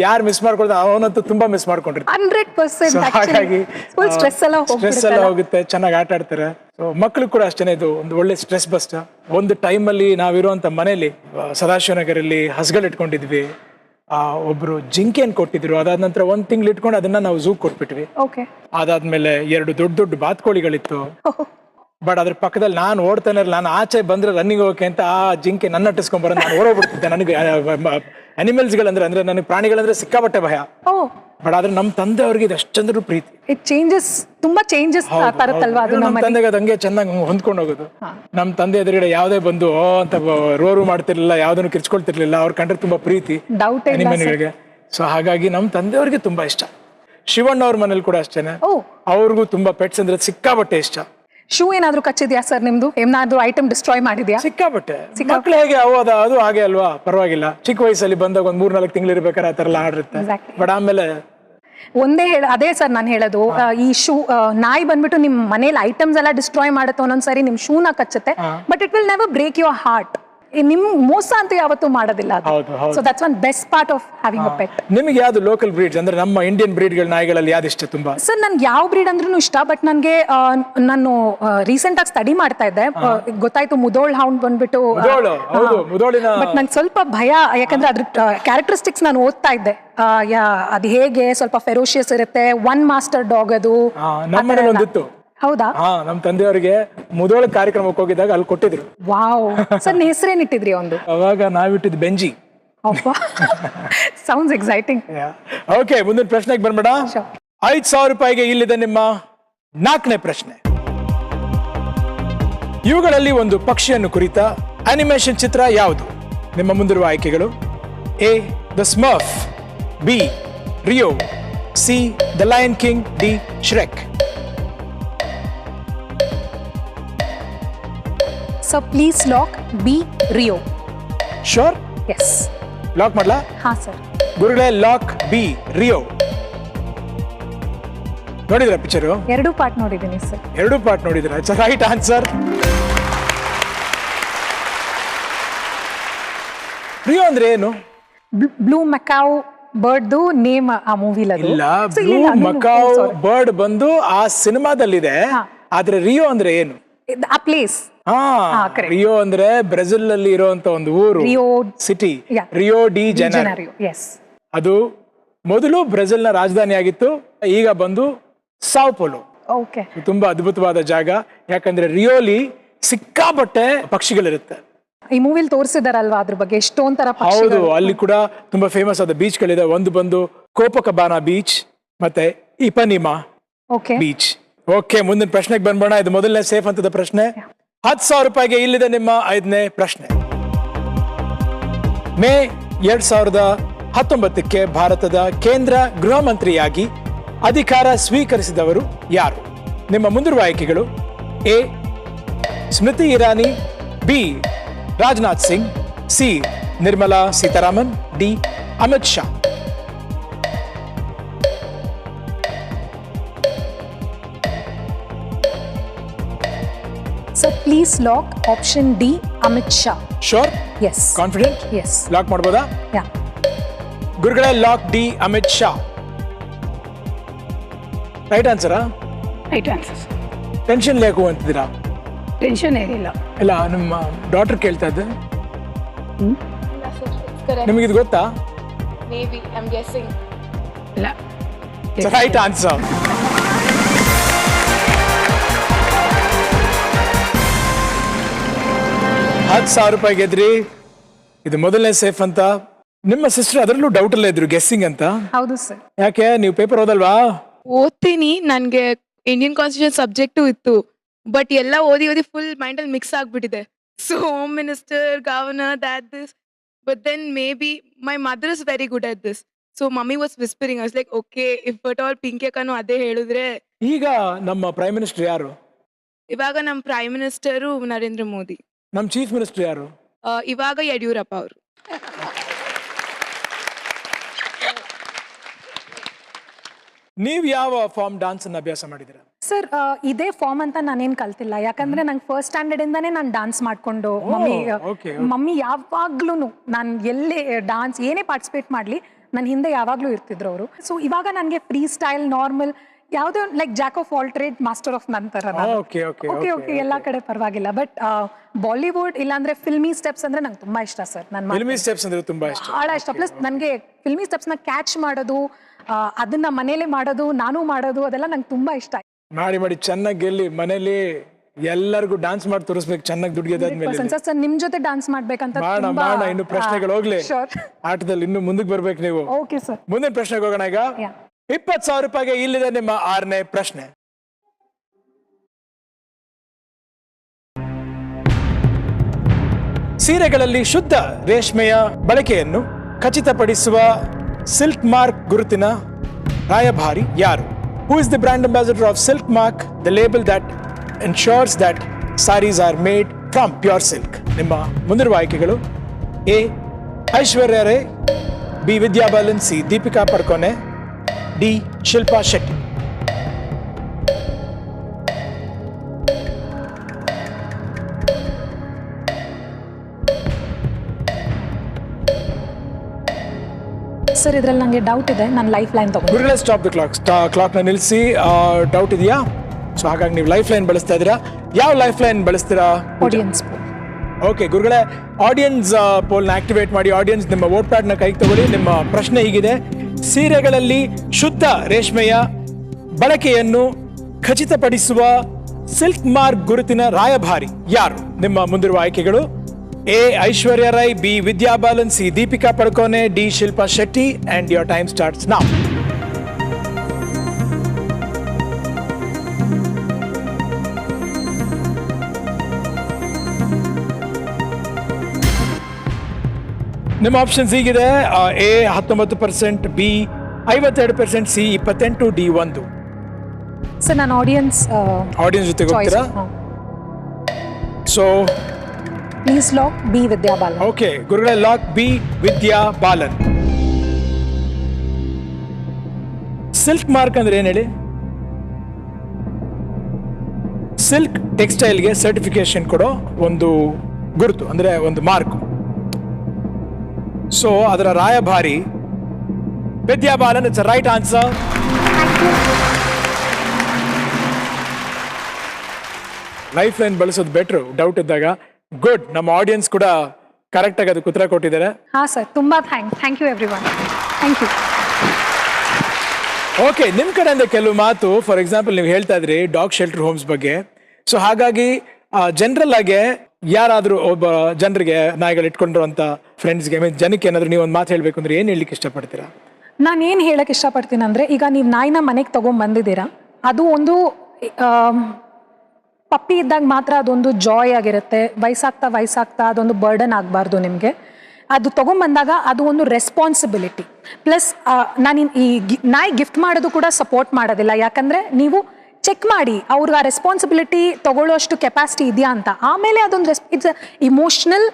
ಯಾರು ಮಿಸ್ ಮಾಡ್ಕೊಳ್ತಾರೆ ಅವನಂತೂ ತುಂಬಾ ಮಿಸ್ ಮಾಡ್ಕೊಂಡಿರ್ತಾರೆ. 100% ಹಾಗಾಗಿ ಸ್ಟ್ರೆಸ್ ಎಲ್ಲ ಹೋಗುತ್ತೆ, ಚೆನ್ನಾಗಿ ಆಟ ಆಡ್ತಾರೆ. ಸೊ ಮಕ್ಕಳು ಕೂಡ ಅಷ್ಟೇನೆ, ಇದು ಒಂದು ಒಳ್ಳೆ ಸ್ಟ್ರೆಸ್ ಬಸ್ಟ್. ಒಂದು ಟೈಮಲ್ಲಿ ನಾವಿರುವಂತ ಮನೇಲಿ ಸದಾಶಿವನಗರಲ್ಲಿ ಹಸ್ಗಳು ಇಟ್ಕೊಂಡಿದ್ವಿ. ಒಬ್ರು ಜಿಂಕೆಯನ್ನು ಕೊಟ್ಟಿದ್ರು. ಅದಾದ ನಂತರ 1 ತಿಂಗಳು ಇಟ್ಕೊಂಡು ಅದನ್ನ ನಾವು ಝೂ ಕೊಟ್ಬಿಟ್ವಿ. ಅದಾದ್ಮೇಲೆ 2 ದೊಡ್ಡ ಬಾತ್ಕೋಳಿಗಳಿತ್ತು. ಬಟ್ ಅದ್ರ ಪಕ್ಕದಲ್ಲಿ ನಾನು ಓಡ್ತಾನೆ ಇರಲಿಲ್ಲ. ನಾನು ಆಚೆ ಬಂದ್ರೆ ರನ್ನಿಂಗ್ ಹೋಗಕ್ಕೆ ಅಂತ ಆ ಜಿಂಕೆ ನನ್ನ ಅಟ್ಟಿಸ್ಕೊಂಡ್ ಬರೋ, ನಾನು ಓಡೋಗ್ಬಿಡ್ತಿದ್ದೆ. ನನಗೆ ಅನಿಮಲ್ಸ್ಗಳಂದ್ರೆ ಅಂದ್ರೆ ನನಗೆ ಪ್ರಾಣಿಗಳಂದ್ರೆ ಸಿಕ್ಕಾಪಟ್ಟೆ ಭಯ. ಬಟ್ ಆದ್ರೆ ನಮ್ಮ ತಂದೆ ಅವ್ರಿಗೆ ಇದು ಎಷ್ಟಂದ್ರೂ ಪ್ರೀತಿ. ತುಂಬಾ ಚೇಂಜಸ್ ತರುತ್ತಲ್ವಾ ಅದು? ನಮ್ಮ ತಂದೆಗೆ ಅದು ಹಂಗೆ ಚೆನ್ನಾಗಿ ಹೊಂದ್ಕೊಂಡು ಹೋಗೋದು. ನಮ್ಮ ತಂದೆ ಎದುರುಗಡೆ ಯಾವ್ದೇ ಬಂದು ಅಂತ ರೋರು ಮಾಡ್ತಿರ್ಲಿಲ್ಲ, ಯಾವ್ದನ್ನು ಕಿರ್ಚ್ಕೊಳ್ತಿರ್ಲಿಲ್ಲ. ಅವ್ರ ಕಂಡ್ರೆ ತುಂಬಾ ಪ್ರೀತಿ ಅನಿಮಲ್ಗಳಿಗೆ. ಸೊ ಹಾಗಾಗಿ ನಮ್ಮ ತಂದೆಯವ್ರಿಗೆ ತುಂಬಾ ಇಷ್ಟ. ಶಿವಣ್ಣ ಅವ್ರ ಮನೇಲಿ ಕೂಡ ಅಷ್ಟೇನೆ, ಅವ್ರಿಗೂ ತುಂಬಾ ಪೆಟ್ಸ್ ಅಂದ್ರೆ ಸಿಕ್ಕಾಪಟ್ಟೆ ಇಷ್ಟ. ಶೂ ಏನಾದ್ರು ಕಚ್ಚಿದ್ಯಾ ಸರ್ ನಿಮ್ದು? ಏನಾದ್ರು ಐಟಮ್ ಡಿಸ್ಟ್ರಾಯ್ ಮಾಡಿದ್ಯಾ? ಸಿಕ್ಕಾಪಟ್ಟೆ. ಮಕ್ಳು ಹೇಗೆ ಅದು ಹಾಗೆ ಅಲ್ವಾ, ಪರವಾಗಿಲ್ಲ. ಚಿಕ್ಕ ವಯಸ್ಸಲ್ಲಿ ಬಂದಾಗ 1-4 ತಿಂಗಳು ಇರ್ಬೇಕಾದ್ರೆ ಆ ತರ ಎಲ್ಲ ಆಡಿರುತ್ತೆ. ಬಟ್ ಆಮೇಲೆ ಅದೇ ಸರ್ ನಾನು ಹೇಳೋದು, ಈ ಶೂ ನಾಯಿ ಬಂದ್ಬಿಟ್ಟು ನಿಮ್ ಮನೇಲಿ ಐಟಮ್ಸ್ ಎಲ್ಲ ಡಿಸ್ಟ್ರಾಯ್ ಮಾಡುತ್ತೆ, ಒಂದೊಂದ್ಸರಿ ನಿಮ್ ಶೂನ ಕಚ್ಚುತ್ತೆ. But it will never break your heart. ನಿಮ್ ಮೋಸ ಅಂತ ಯಾವತ್ತೂ ಮಾಡೋದಿಲ್ಲ. So that's one best part of having a pet. ನಿಮಗೆ ಯಾವ್ದು ಲೋಕಲ್ ಬ್ರೀಡ್ಸ್ ಅಂದ್ರೆ ನಮ್ಮ ಇಂಡಿಯನ್ ಬ್ರೀಡ್ಗಳ ನಾಯಿಗಳಲ್ಲಿ ಯಾವ್ದು ಇಷ್ಟ ತುಂಬಾ? ಸರ್ ನನ್ಗೆ ಯಾವ ಬ್ರೀಡ್ ಅಂದ್ರೂ ಇಷ್ಟ. ಬಟ್ ನನಗೆ ನಾನು ರೀಸೆಂಟ್ ಆಗಿ ಸ್ಟಡಿ ಮಾಡ್ತಾ ಇದ್ದೆ, ಗೊತ್ತಾಯ್ತು ಮುದೋಳ್ ಹೌಂಡ್ ಬಂದ್ಬಿಟ್ಟು. ಬಟ್ ನಂಗೆ ಸ್ವಲ್ಪ ಭಯ, ಯಾಕಂದ್ರೆ ಅದ್ರ ಕ್ಯಾರೆಕ್ಟರಿಸ್ಟಿಕ್ಸ್ ನಾನು ಓದ್ತಾ ಇದ್ದೆ. ಅದು ಹೇಗೆ ಸ್ವಲ್ಪ ಫೆರೋಷಿಯಸ್ ಇರುತ್ತೆ, 1 ಮಾಸ್ಟರ್ ಡಾಗ್ ಅದು. ಹೌದಾ? ನಮ್ಮ ತಂದೆಯವರಿಗೆ ಮುದೋಳ ಕಾರ್ಯಕ್ರಮಕ್ಕೆ ಹೋಗಿದಾಗ ಅಲ್ಲಿ ಕೊಟ್ಟಿದ್ರು. ವಾವ್. ಸರ್ ಹೆಸರೇನಿಟ್ಟಿದ್ರಿ ಒಂದು? ಅವಾಗ ನಾವಿಟ್ಟಿದ್ದು ಬೆಂಜಿ. Sounds exciting. ಓಕೆ, ಮುಂದಿನ ಪ್ರಶ್ನೆಗೆ ಬಂದ್ಬೇಡ. 5,000 ರೂಪಾಯಿಗೆ ಇಲ್ಲಿದೆ ನಿಮ್ಮ 4ನೇ ಪ್ರಶ್ನೆ. ಇವುಗಳಲ್ಲಿ ಒಂದು ಪಕ್ಷಿಯನ್ನು ಕುರಿತ ಅನಿಮೇಷನ್ ಚಿತ್ರ ಯಾವುದು? ನಿಮ್ಮ ಮುಂದಿರುವ ಆಯ್ಕೆಗಳು: A the Smurf, B Rio, C the Lion King, D Shrek. So please lock B Rio. Sure? Yes. Lock ಮಾಡ್ಲಾ? ಹಾ ಸರ್. ಗುರುಗಳೇ, ಲಾಕ್ ಬಿ ರಿಯೋ. ನೋಡಿದ್ರ ಪಿಕ್ಚರ್? 2 ಪಾರ್ಟ್ ನೋಡಿದ್ದೀನಿ ಸರ್. 2 ಪಾರ್ಟ್ ನೋಡಿದ್ರ? It's right answer. ರಿಯೋ ಅಂದ್ರೆ ಏನು? Blue Macau ಬರ್ಡ್ದು name ಆ ಮೂವಿಲಿ ಅದು. ಇಲ್ಲ, ಬ್ಲೂ ಮಕಾವ್ ಬರ್ಡ್ ಬಂದು ಆ ಸಿನಿಮಾದಲ್ಲಿದೆ. ಆದ್ರೆ ರಿಯೋ ಅಂದ್ರೆ ಏನು? ಆ ಪ್ಲೇಸ್. ರಿಯೋ ಅಂದ್ರೆ ಬ್ರೆಜಿಲ್ ಅಲ್ಲಿ ಇರುವಂತ ಒಂದು ಊರು, ಸಿಟಿ. ರಿಯೋ ಡಿ ಜನೈರೋ. ಅದು ಮೊದಲು ಬ್ರೆಜಿಲ್ ನ ರಾಜಧಾನಿ ಆಗಿತ್ತು, ಈಗ ಬಂದು ಸಾವ್ ಪೋಲೋ. ತುಂಬಾ ಅದ್ಭುತವಾದ ಜಾಗ, ಯಾಕಂದ್ರೆ ರಿಯೋಲಿ ಸಿಕ್ಕಾಪಟ್ಟೆ ಪಕ್ಷಿಗಳಿರುತ್ತೆ. ಈ ಮೂವಿಲಿ ತೋರಿಸಿದಾರಲ್ವಾ ಅದ್ರ ಬಗ್ಗೆ ಎಷ್ಟೊಂಥರ ಪಕ್ಷಿಗಳು. ಹೌದು, ಅಲ್ಲಿ ಕೂಡ ತುಂಬಾ ಫೇಮಸ್ ಆದ ಬೀಚ್ ಗಳಿದೆ. ಒಂದು ಬಂದು ಕೋಪಕಬಾನಾ ಬೀಚ್, ಮತ್ತೆ ಇಪನಿಮಾ ಬೀಚ್. ಓಕೆ, ಮುಂದಿನ ಪ್ರಶ್ನೆಗೆ ಬಂದ್ಬೋಣ. ಇದು ಮೊದಲನೇ ಸೇಫ್ ಅಂತದ ಪ್ರಶ್ನೆ. 10,000 ರೂಪಾಯಿಗೆ ಇಲ್ಲಿದೆ ನಿಮ್ಮ 5ನೇ ಪ್ರಶ್ನೆ. ಮೇ 2019ಕ್ಕೆ ಭಾರತದ ಕೇಂದ್ರ ಗೃಹ ಮಂತ್ರಿಯಾಗಿ ಅಧಿಕಾರ ಸ್ವೀಕರಿಸಿದವರು ಯಾರು? ನಿಮ್ಮ ಮುಂದಿರುವ ಆಯ್ಕೆಗಳು: A Smriti Irani, B Rajnath Singh, C Nirmala Sitharaman, D Amit Shah. So please lock option D, Amit Shah. Sure? Yes. Confident? Yes. Lock ಮಾಡ್ಬೋದಾ? Yeah. ಗುರುಗಳೇ, lock D Amit Shah. Right ಆನ್ಸರಾ? Right answer. ಟೆನ್ಷನ್ ಲೇಕು ಅಂತಿದ್ದೀರಾ? ಟೆನ್ಷನ್ ಏನಿಲ್ಲ. ಇಲ್ಲ, ನಿಮ್ಮ ಡಾಕ್ಟರ್ ಕೇಳ್ತಾ ಇದ್ದೆ. ನಿಮಗೆ ಇದು ಗೊತ್ತಾ? Maybe, I'm guessing. ಇಲ್ಲ. Right answer. $10,000 ಗೆದ್ರಿ. ಇದು ಮೊದಲನೇ ಸೇಫ್ ಅಂತ. ನಿಮ್ಮ ಸಿಸ್ಟರ್ ಅದರಲ್ಲೂ ಡೌಟ್ ಅಲ್ಲೇ ಇದ್ರು ಗೆಸ್ಸಿಂಗ್ ಅಂತ. ಹೌದು ಸರ್. ಯಾಕೆ ನೀವು ಪೇಪರ್ ಓದಲ್ವಾ? ಓದ್ತೀನಿ, ನನಗೆ ಇಂಡಿಯನ್ ಕಾನ್ಸ್ಟಿಟ್ಯೂಷನ್ ಸಬ್ಜೆಕ್ಟು ಇತ್ತು, ಬಟ್ ಎಲ್ಲ ಓದಿ ಓದಿ ಫುಲ್ ಮೈಂಡಲ್ಲಿ ಮಿಕ್ಸ್ ಆಗ್ಬಿಟ್ಟಿದೆ. So home minister, governor, that this, but then maybe my mother is very good at this. So mummy was whispering, I was like okay if but all Pinky ಅಕ್ಕನು ಅದೇ ಹೇಳಿದ್ರೆ. ಈಗ ನಮ್ಮ ಪ್ರೈಮ್ ಮಿನಿಸ್ಟರ್ ಯಾರು? ಇವಾಗ ನಮ್ಮ prime minister Narendra Modi. ನಮ್ಮ chief minister ಯಾರು? ಇವಾಗ ಯಡಿಯೂರಪ್ಪ ಅವರು. ನೀವು ಯಾವ ಫಾರ್ಮ್ ಡಾನ್ಸ್ ಅನ್ನ ಅಭ್ಯಾಸ ಮಾಡಿದ್ದೀರಾ? ಸರ್ ಇದೇ ಫಾರ್ಮ್ ಅಂತ ನಾನೇನು ಕಲ್ತಿಲ್ಲ, ಯಾಕಂದ್ರೆ ನಂಗೆ ಫಸ್ಟ್ ಸ್ಟ್ಯಾಂಡರ್ಡ್ ಇಂದಾನೇ ನಾನು ಡಾನ್ಸ್ ಮಾಡ್ಕೊಂಡು ಮಮ್ಮಿ ಯಾವಾಗ್ಲೂ ನಾನು ಎಲ್ಲೇ ಡಾನ್ಸ್ ಏನೇ ಪಾರ್ಟಿಸಿಪೇಟ್ ಮಾಡಲಿ ನನ್ನ ಹಿಂದೆ ಯಾವಾಗಲೂ ಇರ್ತಿದ್ರು ಅವರು. ಸೊ ಇವಾಗ ನನಗೆ ಫ್ರೀ ಸ್ಟೈಲ್, ನಾರ್ಮಲ್, ಯಾವುದೇ like Jack of all trade, master of ನನ್ ಥರ. ಓಕೆ ಎಲ್ಲ ಕಡೆ ಪರವಾಗಿಲ್ಲ. ಬಟ್ ಬಾಲಿವುಡ್ ಇಲ್ಲಾಂದ್ರೆ ಫಿಲ್ಮಿ ಸ್ಟೆಪ್ಸ್ ಅಂದ್ರೆ ನಂಗೆ ತುಂಬಾ ಇಷ್ಟ ಸರ್. ನನ್ನ ಫಿಲ್ಮಿ ಸ್ಟೆಪ್ಸ್ ಅಂದ್ರೆ ತುಂಬಾ ಇಷ್ಟ, ಬಹಳ ಇಷ್ಟ. ಪ್ಲಸ್ ನನಗೆ ಫಿಲ್ಮಿ ಸ್ಟೆಪ್ಸ್ನ ಕ್ಯಾಚ್ ಮಾಡೋದು, ಅದನ್ನ ಮನೇಲೆ ಮಾಡೋದು, ನಾನು ಮಾಡೋದು, ಅದೆಲ್ಲ ನಂಗೆ ತುಂಬಾ ಇಷ್ಟ. ಮಾಡಿ ಚೆನ್ನಾಗಿ ಗೆಲ್ಲಿ ಮನೇಲಿ ಎಲ್ಲರಿಗೂ ಡಾನ್ಸ್ ಮಾಡಿ ತೋರಿಸ್ಬೇಕು, ಚೆನ್ನಾಗಿ ದುಡ್ಡು ಗೆದ್ದಾದ್ಮೇಲೆ. ಸರ್ ನಿಮ್ ಜೊತೆ ಡಾನ್ಸ್ ಮಾಡ್ಬೇಕಂತ ಮಾಡ ಇನ್ನು ಪ್ರಶ್ನೆಗಳು ಹೋಗ್ಲಿ, ಆಟದಲ್ಲಿ ಇನ್ನು ಮುಂದಕ್ಕೆ ಬರ್ಬೇಕು ನೀವು. Okay sir. ಮುಂದಿನ ಪ್ರಶ್ನೆಗೆ ಹೋಗೋಣ. ಈಗ 20,000 ರೂಪಾಯಿಗೆ ಇಲ್ಲಿದೆ ನಿಮ್ಮ 6ನೇ ಪ್ರಶ್ನೆ. ಸೀರೆಗಳಲ್ಲಿ ಶುದ್ಧ ರೇಷ್ಮೆಯ ಬಳಕೆಯನ್ನು ಖಚಿತಪಡಿಸುವ ಸಿಲ್ಕ್ ಮಾರ್ಕ್ ಗುರುತಿನ ರಾಯಭಾರಿ ಯಾರು? Who is the brand ambassador of Silk Mark, the label that ensures that sarees are made from pure silk? ನಿಮ್ಮ ಮುಂದಿರುವ ಆಯ್ಕೆಗಳು: A Aishwarya Rai, B Vidya Balan, C Deepika Padukone, D Shilpa Shetty. Sir ಇದ್ರಲ್ಲಿ ನನಗೆ ಡೌಟ್ ಇದೆ, ನಾನು ಲೈಫ್ ಲೈನ್ ತಗೊಂಡು. ಗುರುಗಳೇ ಸ್ಟಾಪ್ ದ ಕ್ಲಾಕ್ನ ನಿಲ್ಲಿಸಿ. ಡೌಟ್ ಇದೆಯಾ? ಸೊ ಹಾಗಾಗಿ ನೀವು ಲೈಫ್ ಲೈನ್ ಬಳಸ್ತಾ ಇದ್ದೀರಾ. ಯಾವ ಲೈಫ್ ಲೈನ್ ಬಳಸ್ತೀರಾ? Audience poll. ಓಕೆ ಗುರುಗಳೇ, ಆಡಿಯನ್ಸ್ ಪೋಲ್ನ ಆಕ್ಟಿವೇಟ್ ಮಾಡಿ. ಆಡಿಯನ್ಸ್ ನಿಮ್ಮ ವೋಟ್ ಪ್ಯಾಡ್ನ ಕೈಗೆ ತಗೊಳ್ಳಿ. ನಿಮ್ಮ ಪ್ರಶ್ನೆ ಹೀಗಿದೆ: ಸೀರೆಗಳಲ್ಲಿ ಶುದ್ಧ ರೇಷ್ಮೆಯ ಬಳಕೆಯನ್ನು ಖಚಿತಪಡಿಸುವ ಸಿಲ್ಕ್ ಮಾರ್ಕ್ ಗುರುತಿನ ರಾಯಭಾರಿ ಯಾರು? ನಿಮ್ಮ ಮುಂದಿರುವ ಆಯ್ಕೆಗಳು: A Aishwarya Rai, B Vidya Balan, C Deepika Padukone, D Shilpa Shetty. And your time starts now. ನಿಮ್ಮ ಆಪ್ಷನ್ಸ್ ಹೀಗಿದೆ: A 19%, B 52%, C 28%, D 1. Sir ನಾನು ಆಡಿಯನ್ಸ್ ಜೊತೆಗೆ ಹೋಗ್ತೀರಾ? So please lock B Vidya Balan. Okay ಗುರುಗಳೇ, lock B Vidya Balan. Silk mark ಅಂದ್ರೆ ಏನ್ ಹೇಳಿ? ಸಿಲ್ಕ್ ಟೆಕ್ಸ್ಟೈಲ್ಗೆ ಸರ್ಟಿಫಿಕೇಶನ್ ಕೊಡೋ ಒಂದು ಗುರುತು, ಅಂದ್ರೆ ಒಂದು ಮಾರ್ಕ್. ಸೊ ಅದರ ರಾಯಭಾರಿ Vidya Balan. It's right answer. Life line ಬಳಸೋದು ಬೆಟ್ರು ಡೌಟ್ ಇದ್ದಾಗ. ಗುಡ್, ನಮ್ಮ ಆಡಿಯನ್ಸ್ ಕೂಡ ಕರೆಕ್ಟ್ ಆಗಿ ಅದಕ್ಕೆ ಉತ್ತರ ಕೊಟ್ಟಿದ್ದಾರೆ. ಹಾ ಸರ್, ತುಂಬಾ thank you everyone. Thank you. Okay, ನಿಮ್ಮ ಕಡೆಯಿಂದ ಕೆಲವು ಮಾತು, ಫಾರ್ ಎಕ್ಸಾಂಪಲ್ ನೀವು ಹೇಳ್ತಾ ಇದ್ರಿ ಡಾಗ್ ಶೆಲ್ಟರ್ ಹೋಮ್ಸ್ ಬಗ್ಗೆ. ಸೊ ಹಾಗಾಗಿ ಜನರಲ್ ಆಗಿ ಯಾರಾದರೂ ಒಬ್ಬ ಜನರಿಗೆ ನಾಯಿಗಳು ಇಟ್ಕೊಂಡಿರುವಂತ ಫ್ರೆಂಡ್ಸ್ಗೆ, ಜನಕ್ಕೆ ಏನಾದರೂ ನೀವು ಒಂದು ಮಾತು ಹೇಳಬೇಕು ಅಂದ್ರೆ ಏನು ಹೇಳಲಿಕ್ಕೆ ಇಷ್ಟಪಡ್ತೀರಾ? ನಾನು ಏನು ಹೇಳಕ್ಕೆ ಇಷ್ಟಪಡ್ತೀನಿ ಅಂದರೆ, ಈಗ ನೀವು ನಾಯಿನ ಮನೆಗೆ ತೊಗೊಂಡ್ಬಂದಿದ್ದೀರಾ, ಅದು ಒಂದು ಪಪ್ಪಿ ಇದ್ದಾಗ ಮಾತ್ರ ಅದೊಂದು ಜಾಯ್ ಆಗಿರುತ್ತೆ. ವಯಸ್ಸಾಗ್ತಾ ಅದೊಂದು ಬರ್ಡನ್ ಆಗಬಾರ್ದು ನಿಮಗೆ. ಅದು ತೊಗೊಂಬಂದಾಗ ಅದು ಒಂದು ರೆಸ್ಪಾನ್ಸಿಬಿಲಿಟಿ. ಪ್ಲಸ್ ನಾನು ಈ ನಾಯಿ ಗಿಫ್ಟ್ ಮಾಡೋದು ಕೂಡ ಸಪೋರ್ಟ್ ಮಾಡೋದಿಲ್ಲ, ಯಾಕಂದರೆ ನೀವು ಚೆಕ್ ಮಾಡಿ ಅವ್ರಿಗೆ ಆ ರೆಸ್ಪಾನ್ಸಿಬಿಲಿಟಿ ತೊಗೊಳ್ಳೋಷ್ಟು ಕೆಪಾಸಿಟಿ ಇದೆಯಾ ಅಂತ. ಆಮೇಲೆ ಅದೊಂದು it's emotional,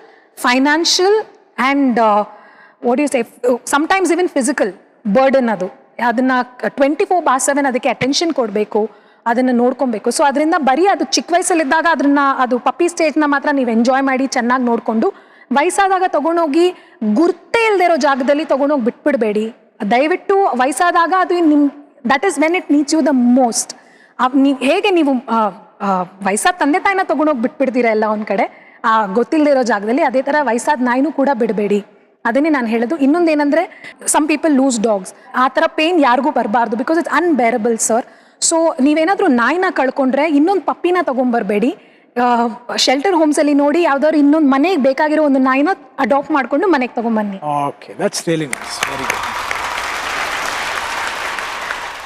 financial and what you say sometimes even physical burden. ಅದನ್ನು 24/7 ಅದಕ್ಕೆ ಅಟೆನ್ಷನ್ ಕೊಡಬೇಕು, ಅದನ್ನು ನೋಡ್ಕೊಬೇಕು. ಸೊ ಅದರಿಂದ ಬರೀ ಅದು ಚಿಕ್ಕ ವಯಸ್ಸಲ್ಲಿದ್ದಾಗ ಅದು ಪಪ್ಪಿ ಸ್ಟೇಜ್ನ ಮಾತ್ರ ನೀವು ಎಂಜಾಯ್ ಮಾಡಿ ಚೆನ್ನಾಗಿ ನೋಡಿಕೊಂಡು, ವಯಸ್ಸಾದಾಗ ತೊಗೊಂಡೋಗಿ ಗುರ್ತೇ ಇಲ್ಲದೆ ಇರೋ ಜಾಗದಲ್ಲಿ ತೊಗೊಂಡೋಗಿ ಬಿಟ್ಬಿಡಬೇಡಿ ದಯವಿಟ್ಟು. ವಯಸ್ಸಾದಾಗ ಅದು that is when it needs you the most. ನೀವು ಹೇಗೆ ನೀವು ವಯಸ್ಸಾದ ತಂದೆ ತಾಯಿನ ತೊಗೊಂಡೋಗಿ ಬಿಟ್ಬಿಡ್ತೀರಾ ಎಲ್ಲ ಒಂದು ಕಡೆ ಗೊತ್ತಿಲ್ಲದೆ ಇರೋ ಜಾಗದಲ್ಲಿ, ಅದೇ ಥರ ವಯಸ್ಸಾದ ನಾಯಿನೂ ಕೂಡ ಬಿಡಬೇಡಿ. ಅದನ್ನೇ ನಾನು ಹೇಳೋದು. ಇನ್ನೊಂದೇನೆಂದರೆ, ಸಮ್ ಪೀಪಲ್ ಲೂಸ್ ಡಾಗ್ಸ್. ಆ ಥರ ಪೇನ್ ಯಾರಿಗೂ ಬರಬಾರ್ದು, because it's unbearable sir. So ನೀವೇನಾದರೂ ನಾಯಿನ ಕಳ್ಕೊಂಡ್ರೆ ಇನ್ನೊಂದು ಪಪ್ಪಿನ ತೊಗೊಂಬರ್ಬೇಡಿ. ಶೆಲ್ಟರ್ ಹೋಮ್ಸ್ ಅಲ್ಲಿ ನೋಡಿ ಯಾವ್ದಾದ್ರು ಇನ್ನೊಂದು ಮನೆಗೆ ಬೇಕಾಗಿರೋ ಒಂದು ನಾಯಿನ ಅಡಾಪ್ಟ್ ಮಾಡ್ಕೊಂಡು ಮನೆಗೆ ತಗೊಂಡ್ಬನ್ನಿ. Okay, that's really nice, very good.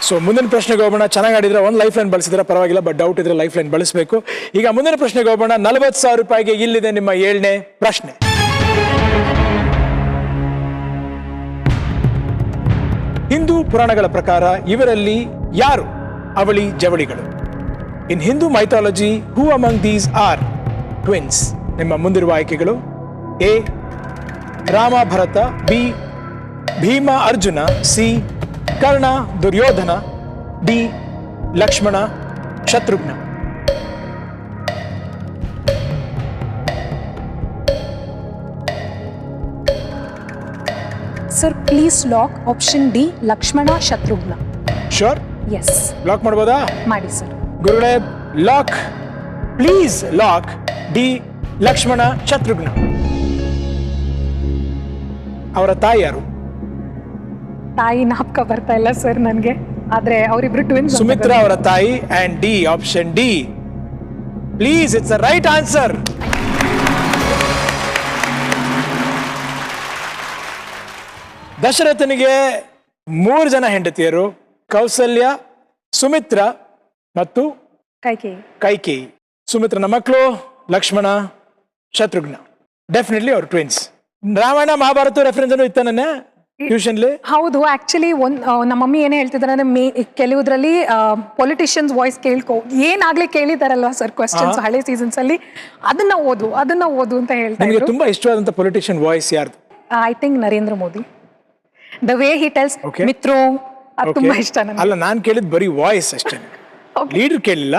So ಮುಂದಿನ ಪ್ರಶ್ನೆಗೆ ಹೋಗೋಣ. ಚೆನ್ನಾಗಿ ಆಡಿದ್ರೆ ಒಂದು ಲೈಫ್ ಲೈನ್ ಬಳಸಿದ್ರೆ ಪರವಾಗಿಲ್ಲ, ಬಟ್ ಡೌಟ್ ಇದ್ರೆ ಲೈಫ್ ಲೈನ್ ಬಳಸಬೇಕು. ಈಗ ಮುಂದಿನ ಪ್ರಶ್ನೆಗೆ ಹೋಗೋಣ. 40,000 ರೂಪಾಯಿಗೆ ಇಲ್ಲಿದೆ ನಿಮ್ಮ 7ನೇ ಪ್ರಶ್ನೆ. ಹಿಂದೂ ಪುರಾಣಗಳ ಪ್ರಕಾರ ಇವರಲ್ಲಿ ಯಾರು ಅವಳಿ ಜವಳಿಗಳು? In Hindu mythology, who among these are twins? ನಿಮ್ಮ ಮುಂದಿರುವ ಆಯ್ಕೆಗಳು: A Rama Bharata, B Bhima Arjuna, C Karna Duryodhana, D Lakshmana Shatrughna. Sir please lock option D, Lakshmana Shatrughna. Sure? Yes. Lock ಮಾಡ್ಬೋದಾ? ಮಾಡಿ ಸರ್. ಗುರುಗಳೇ, lock, please lock D Lakshmana Shatrughna. ಅವರ ತಾಯಿ ಯಾರು? ತಾಯಿ ನಾಪ್ಕ ಬರ್ತಾ ಇಲ್ಲ ಸರ್ ನನಗೆ, ಆದ್ರೆ ಅವರಿಬ್ರು ಟ್ವಿನ್ಸ್. ಸುಮಿತ್ರಾ ಅವರ ತಾಯಿ. And D, option D, please, it's a right answer. ದಶರಥನಿಗೆ 3 ಜನ ಹೆಂಡತಿಯರು: ಕೌಸಲ್ಯ, ಸುಮಿತ್ರ ಮತ್ತು ಕೈಕೇಯಿ. ಸುಮಿತ್ರನ ಮಕ್ಕಳು ಲಕ್ಷ್ಮಣ, ಶತ್ರುಘ್ನ. ಡೆಫಿನೆಟ್ಲಿ ಅವ್ರು ಟ್ವಿನ್ಸ್. ರಾಮಾಯಣ ಮಹಾಭಾರತ ರೆಫರೆನ್ಸ್ ಅನ್ನು ಇತ್ತಾನೆ ಟ್ಯೂಷನ್ಲಿ? ಹೌದು, ಆಕ್ಚುಲಿ ನಮ್ಮ ಮಮ್ಮಿ ಏನೇ ಹೇಳ್ತಿದ್ದಾರೆ ಅಂದ್ರೆ ಕೆಲವುದ್ರಲ್ಲಿ ಪೊಲಿಟಿಷಿಯನ್ಸ್ ವಾಯ್ಸ್ ಏನಾಗ್ಲಿ ಕೇಳಿದಾರಲ್ವಾ ಸರ್ ಕ್ವೆಶ್ಚನ್ಸ್ ಹಳೆ ಸೀಸನ್ಸ್ ಅಲ್ಲಿ, ಅದನ್ನ ಓದು ಅಂತ ಹೇಳ್ತಾ ನಿಮಗೆ ಇದ್ರು. ತುಂಬಾ ಇಷ್ಟವಾದಂತ ಪೊಲಿಟಿಷಿಯನ್ ವಾಯ್ಸ್ ಯಾರ್ದು? I think Narendra Modi. The way he tells ಮಿತ್ರೋ, ಅದು ತುಂಬಾ ಇಷ್ಟ ನನಗೆ. ಅಲ್ಲ, ನಾನು ಕೇಳಿದ್ ಬರೀ ವಾಯ್ಸ್ ಅಷ್ಟೇ, ಲೀಡರ್ ಕೇಳಿಲ್ಲ.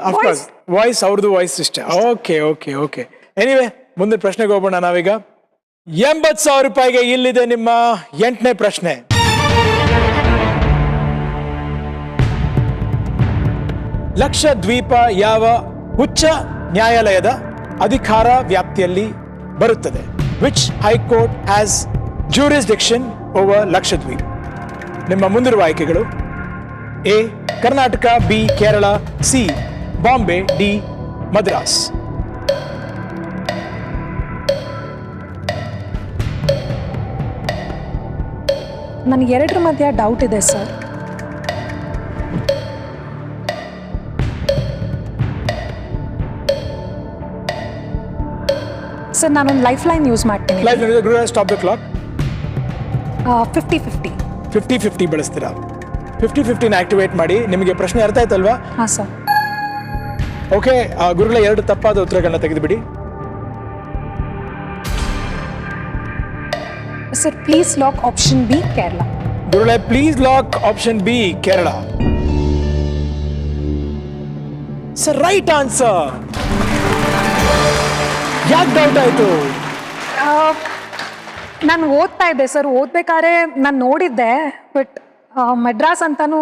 ಅಫ್ಕೋರ್ಸ್ ವಾಯ್ಸ್, ಅವ್ರದ್ದು ವಾಯ್ಸ್ ಇಷ್ಟ. ಓಕೆ. ಎನಿವೆ, ಮುಂದಿನ ಪ್ರಶ್ನೆಗೆ ಹೋಗೋಣ ನಾವೀಗ. 80,000 ರೂಪಾಯಿಗೆ ಇಲ್ಲಿದೆ ನಿಮ್ಮ 8ನೇ ಪ್ರಶ್ನೆ. ಲಕ್ಷದ್ವೀಪ ಯಾವ ಉಚ್ಚ ನ್ಯಾಯಾಲಯದ ಅಧಿಕಾರ ವ್ಯಾಪ್ತಿಯಲ್ಲಿ ಬರುತ್ತದೆ? Which high court has jurisdiction over Lakshadweep? ನಿಮ್ಮ ಮುಂದಿರುವ ಆಯ್ಕೆಗಳು: A Karnataka, B Kerala, C Bombay, D Madras. ನನಗೆ ಎರಡರ ಮಧ್ಯ ಡೌಟ್ ಇದೆ ಸರ್. ಸರ್ ನಾನೊಂದು ಲೈಫ್ ಲೈನ್ ಯೂಸ್ ಮಾಡ್ತೀನಿ. Stop the clock. 50-50. 50-50 ಬಳಸ್ತೀರಾ? 50-50 ಆಕ್ಟಿವೇಟ್ ಮಾಡಿ. ನಿಮಗೆ ಪ್ರಶ್ನೆ ಅರ್ಥ ಆಯ್ತಲ್ವಾ? ಹಾಂ ಸರ್. ಓಕೆ, ಗುರುಗಳ 2 ತಪ್ಪಾದ ಉತ್ತರಗಳನ್ನ ತೆಗೆದುಬಿಡಿ. Sir please lock option B, Kerala. ಗುರುಗಳೇ, please lock option B, Kerala. Sir right answer. ಯಾಕೆ ಡೌಟ್ ಆಯ್ತು? ನಾನು ಓದ್ತಾ ಇದ್ದೆ ಸರ್, ಓದ್ಬೇಕಾದ್ರೆ ನಾನು ನೋಡಿದ್ದೆ, ಬಟ್ ಮಡ್ರಾಸ್ ಅಂತಾನು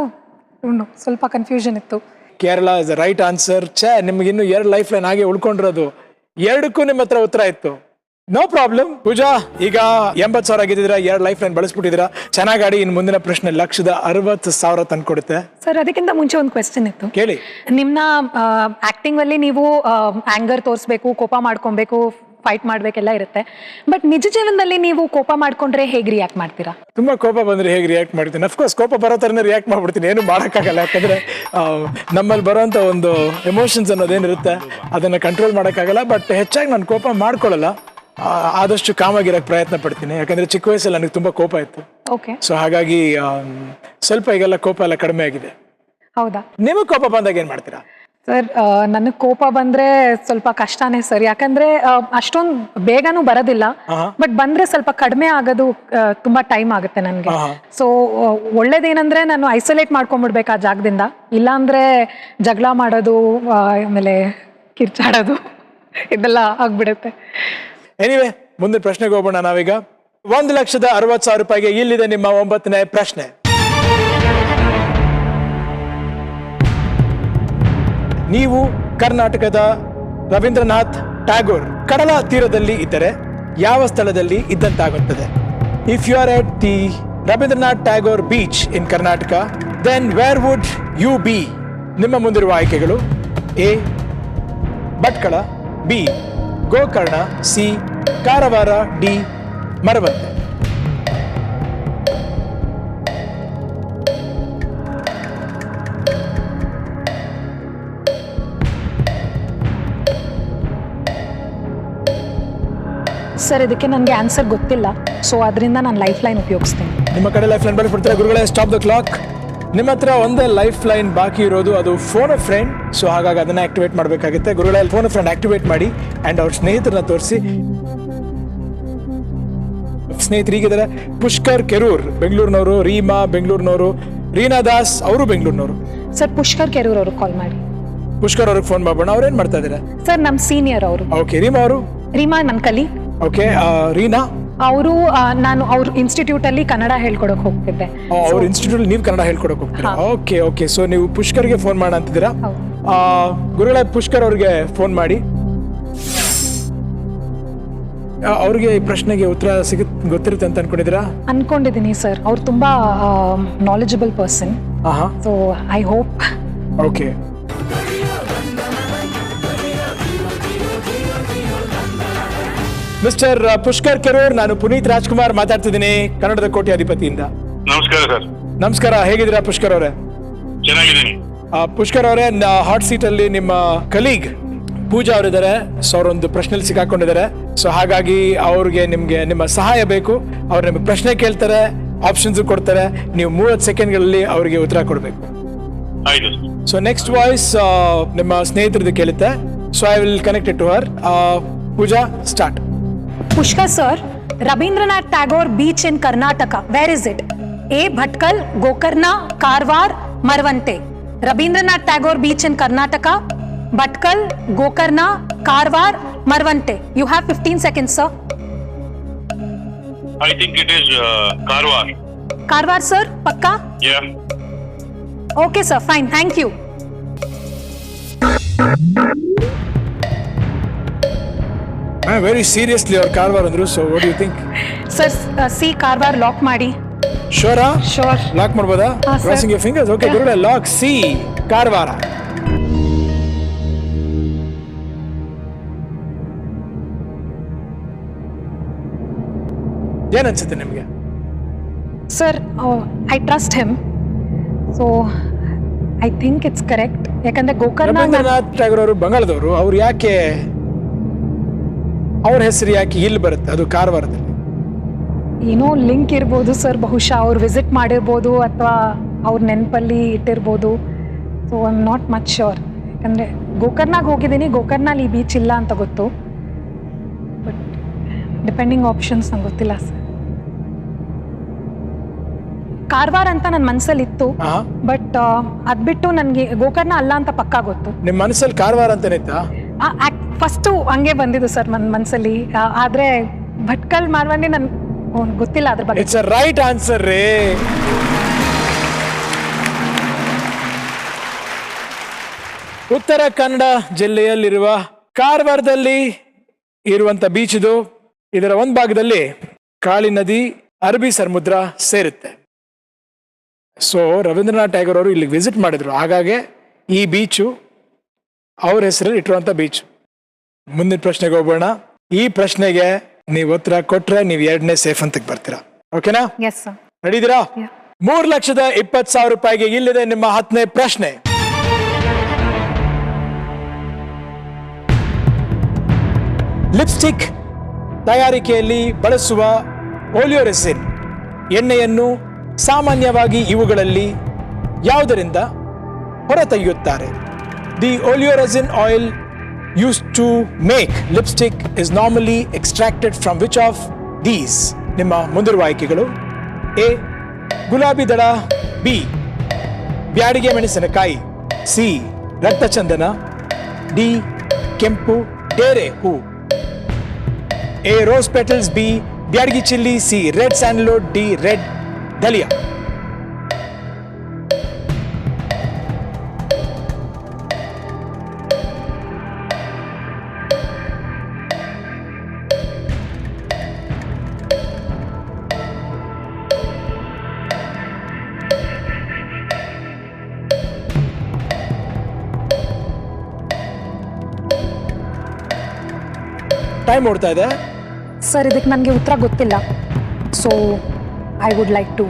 ಸ್ವಲ್ಪ ಕನ್ಫ್ಯೂಷನ್ ಇತ್ತು. Kerala is the right answer. ನಿಮ್ಗೆ ಇನ್ನು 2 ಲೈಫ್ ಲೈನ್ ಹಾಗೆ ಉಳ್ಕೊಂಡಿರೋದು. 2ಕ್ಕೂ ನಿಮ್ಮ ಹತ್ರ ಉತ್ತರ ಇತ್ತು. No problem. ಪೂಜಾ, ಈಗ 80,000 ಆಗಿದ್ದೀರಾ, 2 ಲೈಫ್ ಲೈನ್ ಬಳಸ್ಬಿಟ್ಟಿದ್ದೀರಾ. ಚೆನ್ನಾಗಿ. ಇನ್ನು ಮುಂದಿನ ಪ್ರಶ್ನೆ 1,60,000 ತಂದ್ಕೊಡುತ್ತೆ. ಸರ್ ಅದಕ್ಕಿಂತ ಮುಂಚೆ ಒಂದು ಕ್ವೆಶ್ಚನ್ ಇತ್ತು. ಕೇಳಿ. ನಿಮ್ನ ಆಕ್ಟಿಂಗ್ ಅಲ್ಲಿ ನೀವು ಆಂಗರ್ ತೋರಿಸ್ಬೇಕು, ಕೋಪ ಮಾಡ್ಕೊಬೇಕು, ಫೈಟ್ ಮಾಡ್ಬೇಕೆಲ್ಲ ಇರುತ್ತೆ. ಬಟ್ ನಿಜ ಜೀವನದಲ್ಲಿ ನೀವು ಕೋಪ ಮಾಡ್ಕೊಂಡ್ರೆ ಹೇಗೆ ರಿಯಾಕ್ಟ್ ಮಾಡ್ತೀರಾ? ತುಂಬಾ ಕೋಪ ಬಂದ್ರೆ ಹೇಗೆ ರಿಯಾಕ್ಟ್ ಮಾಡ್ತೀನಿ? ಅಫ್ಕೋರ್ಸ್ ಕೋಪ ಬರೋ ಥರನೇ ರಿಯಾಕ್ಟ್ ಮಾಡ್ಬಿಡ್ತೀನಿ. ಏನು ಮಾಡೋಕ್ಕಾಗಲ್ಲ. ಯಾಕಂದ್ರೆ ನಮ್ಮಲ್ಲಿ ಬರೋಂಥ ಒಂದು ಎಮೋಷನ್ಸ್ ಅನ್ನೋದೇನಿರುತ್ತೆ ಅದನ್ನ ಕಂಟ್ರೋಲ್ ಮಾಡೋಕ್ಕಾಗಲ್ಲ. ಬಟ್ ಹೆಚ್ಚಾಗಿ ನಾನು ಕೋಪ ಮಾಡ್ಕೊಳ್ಳಲ್ಲ. ಆದಷ್ಟು ಕಾಮಾಗಿರಕ್ಕೆ ಪ್ರಯತ್ನ ಪಡ್ತೀನಿ. ಯಾಕಂದ್ರೆ ಚಿಕ್ಕ ವಯಸ್ಸಲ್ಲಿ ನನಗೆ ತುಂಬಾ ಕೋಪ ಇತ್ತು. ಓಕೆ. ಸೊ ಹಾಗಾಗಿ ಸ್ವಲ್ಪ ಈಗೆಲ್ಲ ಕೋಪ ಎಲ್ಲ ಕಡಿಮೆ ಆಗಿದೆ. ಹೌದಾ? ನಿಮಗೆ ಕೋಪ ಬಂದಾಗ ಏನ್ ಮಾಡ್ತೀರಾ? ಸರ್ ನನಗೆ ಕೋಪ ಬಂದ್ರೆ ಸ್ವಲ್ಪ ಕಷ್ಟನೇ ಸರ್. ಯಾಕಂದ್ರೆ ಅಷ್ಟೊಂದು ಬೇಗನೂ ಬರೋದಿಲ್ಲ, ಬಟ್ ಬಂದ್ರೆ ಸ್ವಲ್ಪ ಕಡಿಮೆ ಆಗೋದು ತುಂಬಾ ಟೈಮ್ ಆಗುತ್ತೆ ನನಗೆ. ಸೊ ಒಳ್ಳೇದೇನಂದ್ರೆ ನಾನು ಐಸೋಲೇಟ್ ಮಾಡ್ಕೊಂಡ್ಬಿಡ್ಬೇಕು ಆ ಜಾಗದಿಂದ. ಇಲ್ಲಾಂದ್ರೆ ಜಗಳ ಮಾಡೋದು, ಆಮೇಲೆ ಕಿರ್ಚಾಡೋದು ಇದೆಲ್ಲ ಆಗ್ಬಿಡುತ್ತೆ. ಎನಿವೆ, ಮುಂದಿನ ಪ್ರಶ್ನೆಗೆ ಹೋಗೋಣ ನಾವೀಗ. 1,60,000 ರೂಪಾಯಿಗೆ ಇಲ್ಲಿದೆ ನಿಮ್ಮ 9ನೇ ಪ್ರಶ್ನೆ. ನೀವು ಕರ್ನಾಟಕದ ರವೀಂದ್ರನಾಥ್ ಟ್ಯಾಗೋರ್ ಕಡಲ ತೀರದಲ್ಲಿ ಇದ್ದರೆ ಯಾವ ಸ್ಥಳದಲ್ಲಿ ಇದ್ದಂತಾಗುತ್ತದೆ? If you are at the Rabindranath Tagore beach in Karnataka, then where would you be? ನಿಮ್ಮ ಮುಂದಿರುವ ಆಯ್ಕೆಗಳು: A Bhatkal, B Gokarna, C Karwar, D Maravanthe. Sir ಇದಕ್ಕೆ ನನಗೆ ಆನ್ಸರ್ ಗೊತ್ತಿಲ್ಲ, ಸೊ ಅದರಿಂದ ನಾನು ಲೈಫ್ ಲೈನ್ ಉಪಯೋಗಿಸ್ತೀನಿ. ನಿಮ್ಮ ಕಡೆ ಲೈಫ್ ಲೈನ್ ಬಳಸ್ಬಿಡ್ತಾರೆ ಗುರುಗಳೇ. Stop the clock. ನಿಮ್ಮ ಹತ್ರ ಒಂದೇ ಲೈಫ್ ಲೈನ್ ಬಾಕಿ ಇರೋದು, ಅದು ಫೋನ್ ಆಫ್ ಫ್ರೆಂಡ್. ಸೊ ಹಾಗಾಗಿ ಅದನ್ನ ಆಕ್ಟಿವೇಟ್ ಮಾಡಬೇಕಾಗುತ್ತೆ. ಗುರುಗಳೇ ಫೋನ್ ಆಫ್ ಫ್ರೆಂಡ್ ಆಕ್ಟಿವೇಟ್ ಮಾಡಿ ಅಂಡ್ ಅವ್ರ ಸ್ನೇಹಿತರನ್ನ ತೋರಿಸಿ. ಸ್ನೇಹಿತರಿಗಿದ್ದಾರೆ ಪುಷ್ಕರ್ ಕೆರೂರ್ ಬೆಂಗಳೂರಿನವರು, ರೀಮಾ ಬೆಂಗಳೂರಿನವರು, ರೀನಾ ದಾಸ್ ಅವರು ಬೆಂಗಳೂರಿನವರು. ಸರ್ ಪುಷ್ಕರ್ ಕೆರೂರ್ ಅವರು ಕಾಲ್ ಮಾಡಿ. ಪುಷ್ಕರ್ ಅವ್ರಿಗೆ ಫೋನ್ ಮಾಡೋಣ. ಅವ್ರೇನ್ ಮಾಡ್ತಾ ಇದ್ದಾರೆ? ಸರ್ ನಮ್ಮ ಸೀನಿಯರ್ ಅವರು. ಓಕೆ. ರೀಮಾ ಅವರು? ರೀಮಾ ನನ್ನ ಕಲಿ. ಓಕೆ. ರೀನಾ ಅವರು ನಾನು ಅವ್ರ ಇನ್ಸ್ಟಿಟ್ಯೂಟ್ ಅಲ್ಲಿ ಕನ್ನಡ ಹೇಳ್ಕೊಡಕ್ ಹೋಗ್ತಿದ್ದೆ. ಅವ್ರ ಇನ್ಸ್ಟಿಟ್ಯೂಟ್ ನೀವು ಕನ್ನಡ ಹೇಳ್ಕೊಡಕ್ ಹೋಗ್ತೀರಾ? Okay okay. ಸೊ ನೀವು ಪುಷ್ಕರ್ಗೆ ಫೋನ್ ಮಾಡೋಣ ಅಂತಿದ್ದೀರಾ? ಗುರುಗಳೇ ಪುಷ್ಕರ್ ಅವ್ರಿಗೆ ಫೋನ್ ಮಾಡಿ. ಅವ್ರಿಗೆ ಈ ಪ್ರಶ್ನೆಗೆ ಉತ್ತರ ಗೊತ್ತಿರುತ್ತೆ ಅಂತ ಅನ್ಕೊಂಡಿದ್ದೀರಾ? ಅನ್ಕೊಂಡಿದ್ದೀನಿ ಸರ್. ಅವ್ರು ತುಂಬಾ knowledgeable person. So I hope. Okay. Mister Pushkar Kerur, ನಾನು ಪುನೀತ್ ರಾಜ್ಕುಮಾರ್ ಮಾತಾಡ್ತಿದ್ದೀನಿ ಕನ್ನಡದ ಕೋಟ್ಯಾಧಿಪತಿಯಿಂದ. ನಮಸ್ಕಾರ ಸರ್. ನಮಸ್ಕಾರ. ಹೇಗಿದ್ದೀರಾ ಪುಷ್ಕರ್ ಅವರೇ? ಚೆನ್ನಾಗಿದ್ದೀನಿ. ಪುಷ್ಕರ್ ಅವರೇ, ಹಾಟ್ ಸೀಟ್ ಅಲ್ಲಿ ನಿಮ್ಮ ಕಲೀಗ್ ಪೂಜಾ ಅವರಿದ್ದಾರೆ. ಸೊ ಅವರೊಂದು ಪ್ರಶ್ನೆಯಲ್ಲಿ ಸಿಕ್ಕಾಕೊಂಡಿದ್ದಾರೆ. ಸೊ ಹಾಗಾಗಿ ಅವ್ರಿಗೆ ನಿಮ್ಗೆ ನಿಮ್ಮ ಸಹಾಯ ಬೇಕು. ಅವ್ರು ನಿಮ್ಗೆ ಪ್ರಶ್ನೆ ಕೇಳ್ತಾರೆ, ಆಪ್ಷನ್ಸ್ ಕೊಡ್ತಾರೆ. ನೀವು 30 ಸೆಕೆಂಡ್ಗಳಲ್ಲಿ ಅವರಿಗೆ ಉತ್ತರ ಕೊಡಬೇಕು. ಆಯ್ತು. ಸೊ ನೆಕ್ಸ್ಟ್ ವಾಯ್ಸ್ ನಿಮ್ಮ ಸ್ನೇಹಿತರದ್ದು ಕೇಳುತ್ತೆ. So I will connect it to her. Pooja, start. Pushkar sir, Rabindranath Tagore beach in Karnataka, where is it? A. Bhatkal, Gokarna, Karwar, Marvante. Rabindranath Tagore beach in Karnataka, Bhatkal, Gokarna, Karwar, Marvante. You have 15 seconds, sir. I think it is Karwar. Karwar sir, Pakka? Yeah. Okay sir, fine, thank you. Very seriously ಅವ್ರು ಕಾರವಾರ ಅಂದ್ರು. So what do you think? Sir, C. Karwar lock ಮಾಡಿ. ಶೋರಾ? Sure. Lock ಮಾಡ್ಬೋದಾ? ಹಾ, sir. Crossing your fingers. Okay ಗುರುಗಳೇ, lock C Karwar. ಏನ್ ಅನ್ಸುತ್ತೆ ನಿಮ್ಗೆ? Sir I trust him, so I think it's correct. ಯಾಕಂದ್ರೆ ಗೋಕರ್ಣ ರವೀಂದ್ರನಾಥ್ ಟ್ಯಾಗೋರ್ ಅವರು ಬಂಗಾಳದವರು. ಅವ್ರು ಯಾಕೆ, ಅವ್ರ ಹೆಸರು ಯಾಕೆ ಇಲ್ಲಿ ಬರುತ್ತೆ ಅದು ಕಾರವಾರದಲ್ಲಿ? ಏನೋ ಲಿಂಕ್ ಇರ್ಬೋದು ಸರ್, ಬಹುಶಃ ಅವ್ರು ವಿಸಿಟ್ ಮಾಡಿರ್ಬೋದು ಅಥವಾ ಅವ್ರ ನೆನಪಲ್ಲಿ ಇಟ್ಟಿರ್ಬೋದು. So I am not much sure. ಯಾಕಂದರೆ ಗೋಕರ್ನಾಗ ಹೋಗಿದ್ದೀನಿ, ಗೋಕರ್ನಲ್ಲಿ ಈ ಬೀಚ್ ಇಲ್ಲ ಅಂತ ಗೊತ್ತು. ಬಟ್ ಡಿಪೆಂಡಿಂಗ್ ಆಪ್ಷನ್ಸ್ ನಂಗೆ ಗೊತ್ತಿಲ್ಲ ಸರ್. ಕಾರವಾರ ಅಂತ ನನ್ನ ಮನಸ್ಸಲ್ಲಿ ಇತ್ತು, ಬಟ್ ಅದ್ಬಿಟ್ಟು ನನಗೆ ಗೋಕರ್ಣ ಅಲ್ಲ ಅಂತ ಪಕ್ಕಾ ಗೊತ್ತು. ನಿಮ್ಮ ಮನಸ್ಸಲ್ಲಿ ಕಾರವಾರ ಅಂತಾನೆ ಇತ್ತಾ? ಫಸ್ಟು ಹಂಗೆ ಬಂದಿದ್ದು ಸರ್ ನನ್ನ ಮನಸ್ಸಲ್ಲಿ. ಆದರೆ ಭಟ್ಕಲ್ ಮಾರ್ವಾಂಡಿ ನನ್ಗೆ ಗೊತ್ತಿಲ್ಲ ಅದ್ರ ಬಗ್ಗೆ. ಇಟ್ಸ್ ಅ ರೈಟ್ ಆನ್ಸರ್ ರೇ. ಉತ್ತರ ಕನ್ನಡ ಜಿಲ್ಲೆಯಲ್ಲಿರುವ ಕಾರವಾರದಲ್ಲಿ ಇರುವಂತ ಬೀಚ್ ಇದು. ಇದರ ಒಂದು ಭಾಗದಲ್ಲಿ ಕಾಳಿ ನದಿ, ಅರಬ್ಬಿ ಸಮುದ್ರ ಸೇರುತ್ತೆ. ಸೊ ರವೀಂದ್ರನಾಥ್ ಟ್ಯಾಗೋರ್ ಅವರು ಇಲ್ಲಿಗೆ ವಿಸಿಟ್ ಮಾಡಿದ್ರು, ಹಾಗಾಗಿ ಈ ಬೀಚು ಅವ್ರ ಹೆಸರಲ್ಲಿ ಇಟ್ಟಿರುವಂತ ಬೀಚ್. ಮುಂದಿನ ಪ್ರಶ್ನೆಗೆ ಹೋಗೋಣ. ಈ ಪ್ರಶ್ನೆಗೆ ನೀವು ಉತ್ತರ ಕೊಟ್ರೆ ನೀವು 2ನೇ ಸೇಫ್ ಅಂತ ಬರ್ತೀರಾ. ಓಕೆನಾ? Yes sir. ನಡೀದಿರಾ? 3,20,000 ರೂಪಾಯಿಗೆ ಇಲ್ಲಿದೆ ನಿಮ್ಮ 10ನೇ ಪ್ರಶ್ನೆ. ಲಿಪ್ಸ್ಟಿಕ್ ತಯಾರಿಕೆಯಲ್ಲಿ ಬಳಸುವ ಓಲಿಯೋರೆಸಿನ್ ಎಣ್ಣೆಯನ್ನು ಸಾಮಾನ್ಯವಾಗಿ ಇವುಗಳಲ್ಲಿ ಯಾವುದರಿಂದ ಹೊರತೆಗೆಯುತ್ತಾರೆ? The oleoresin oil used to make lipstick is normally extracted from which of these? ನಿಮ್ಮ ಮುಂದಿರುವ ಆಯ್ಕೆಗಳು: ಎ ಗುಲಾಬಿ ದಳ, ಬಿ ಬ್ಯಾಡಿಗೆ ಮೆಣಸಿನಕಾಯಿ, ಸಿ ರಕ್ತಚಂದನ, ಡಿ ಕೆಂಪು ಡೇರೆ ಹೂ. A rose petals, B Byadgi chilli, C red sandalwood, D red dahlia. Time ಓಡ್ತಾ ಇದೆ. ಸರ್ ಇದಕ್ಕೆ ನನಗೆ ಉತ್ತರ ಗೊತ್ತಿಲ್ಲ, so I would like to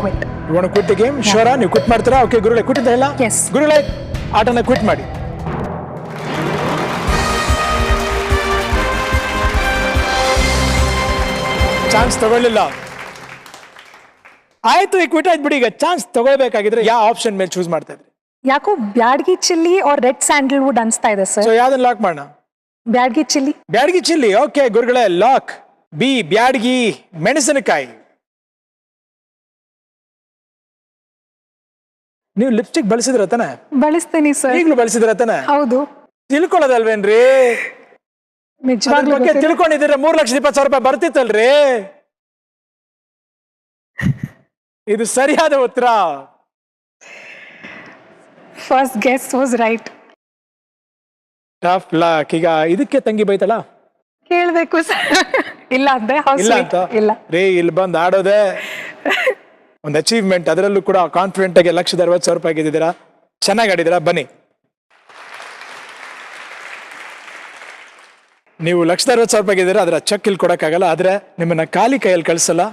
quit. You want to quit the game? ಶೋರಾ ನೀವು ಕ್ವಿಟ್ ಮಾಡ್ತೀರಾ? ಓಕೆ ಗುರುಗಳೇ, ಕ್ವಿಟ್ ಅಂತ ಹೇಳ. Yes. ಗುರುಗಳೇ, ಆಟನ ಕ್ವಿಟ್ ಮಾಡಿ. ಚಾನ್ಸ್ ತಗೊಳ್ಳಿಲ್ಲ. ಆಯ್ತು, ಈ ಕ್ವಿಟ್ ಆಯ್ತು ಬಿಡಿ. ಈಗ ಚಾನ್ಸ್ ತಗೊಳ್ಬೇಕಾಗಿದ್ರೆ ಯಾವ ಆಪ್ಷನ್ ಮೇಲೆ ಚೂಸ್ ಮಾಡ್ತಾ ಇದ್ರಿ? ಯಾಕೋ Byadgi chilli or red sandalwood ಅನ್ಸ್ತಾ ಇದೆ ಸೊ ಸರ್. ಯಾವ್ದನ್ನ ಲಾಕ್ ಮಾಡೋಣ? Byadgi chilli. Byadagi chilli. Okay ಗುರುಗಳೇ, ಲಾಕ್. ಬಿ ಬ್ಯಾಡಗಿ ಮೆಣಸಿನಕಾಯಿ. ನೀವು ಲಿಪ್ಸ್ಟಿಕ್ ಬಳಸಿದ್ರ ತಾನೆ? ಬಳಸ್ತೀನಿ ಸರ್. ಈಗಲೂ ಬಳಸಿದ್ರ ತಾನೆ? ಹೌದು, ತಿಳ್ಕೊಳ್ಳೋದಲ್ವೇನ್ರಿ? ಅದ್ರ ನಿಜವಾಗ್ಲೂ ಬಗ್ಗೆ ಗೊತ್ತಿಲ್ಲ. ತಿಳ್ಕೊಂಡಿದ್ರೆ 3,20,000 ರೂಪಾಯಿ ಬರ್ತಿತ್ತಲ್ರಿ. ಇದು ಸರಿಯಾದ ಉತ್ತರ. First guess was right. Tough lock. ಈಗ ಇದಕ್ಕೆ ತಂಗಿ ಬೈತಲ್ಲ? ಕೇಳ್ಬೇಕು ಸರ್. ಇಲ್ಲ ಅಂದೆ. How ಇಲ್ಲ sweet. ಅಂತ ಇಲ್ಲ. ರೀ, ಇಲ್ಲಿ ಬಂದು ಆಡೋದೆ ಒಂದು ಅಚೀವ್ಮೆಂಟ್. ಅದರಲ್ಲೂ ಕೂಡ ಕಾನ್ಫಿಡೆಂಟ್ ಆಗಿ 1,60,000 ರೂಪಾಯಿ ಗೆದ್ದಿದ್ದೀರಾ. ಚೆನ್ನಾಗಿ ಆಡಿದ್ದೀರಾ. ಬನ್ನಿ, ನೀವು 1,60,000 ರೂಪಾಯಿ ಗೆದ್ದಿದ್ದೀರಾ. ಅದರ ಚೆಕ್ ಇಲ್ಲಿ ಕೊಡಕ್ಕಾಗಲ್ಲ, ಆದ್ರೆ ನಿಮ್ಮನ್ನ ಖಾಲಿ ಕೈಯಲ್ಲಿ ಕಳಿಸಲ್ಲ.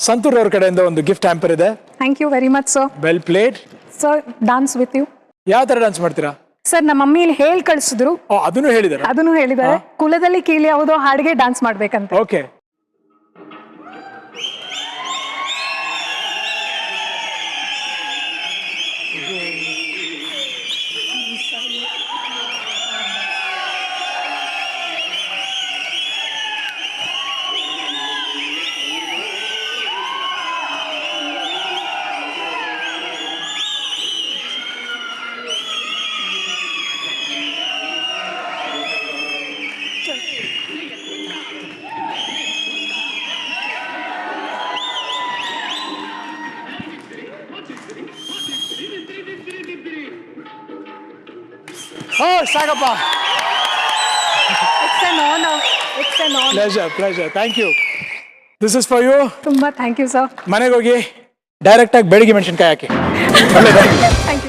ಸಂತೂರ್ ಅವ್ರ ಕಡೆಯಿಂದ ಒಂದು ಗಿಫ್ಟ್ ಹ್ಯಾಂಪರ್ ಇದೆ. Thank you very much sir. Well played. Sir dance with you. ಯಾವ ತರ ಡಾನ್ಸ್ ಮಾಡ್ತೀರಾ? ಸರ್ ನಮ್ಮ ಮಮ್ಮಿ ಇಲ್ಲಿ ಹೇಳಿ ಕಳಿಸಿದ್ರು, ಓ, ಅದನ್ನು ಹೇಳಿದಾರೆ. ಅದನ್ನು ಹೇಳಿದ್ದಾರೆ. ಕುಲದಲ್ಲಿ ಕೀಳಿ ಯಾವುದೋ ಹಾಡಿಗೆ ಡಾನ್ಸ್ ಮಾಡ್ಬೇಕಂತ. ಓಕೆ. ಓ, ಸಾಕಪ್ಪ. It's an honor. It's an honor. Pleasure. Thank you. This is for you. ತುಂಬಾ ಥ್ಯಾಂಕ್ ಯು ಸರ್. ಮನೆಗೆ ಹೋಗಿ ಡೈರೆಕ್ಟ್ ಆಗಿ ಬೆಳಿಗ್ಗೆ ಮೆಣಸಿನ್ಕಾಯಿ ಹಾಕಿ. ಒಳ್ಳೆದಾಗ್ಲಿ. ಥ್ಯಾಂಕ್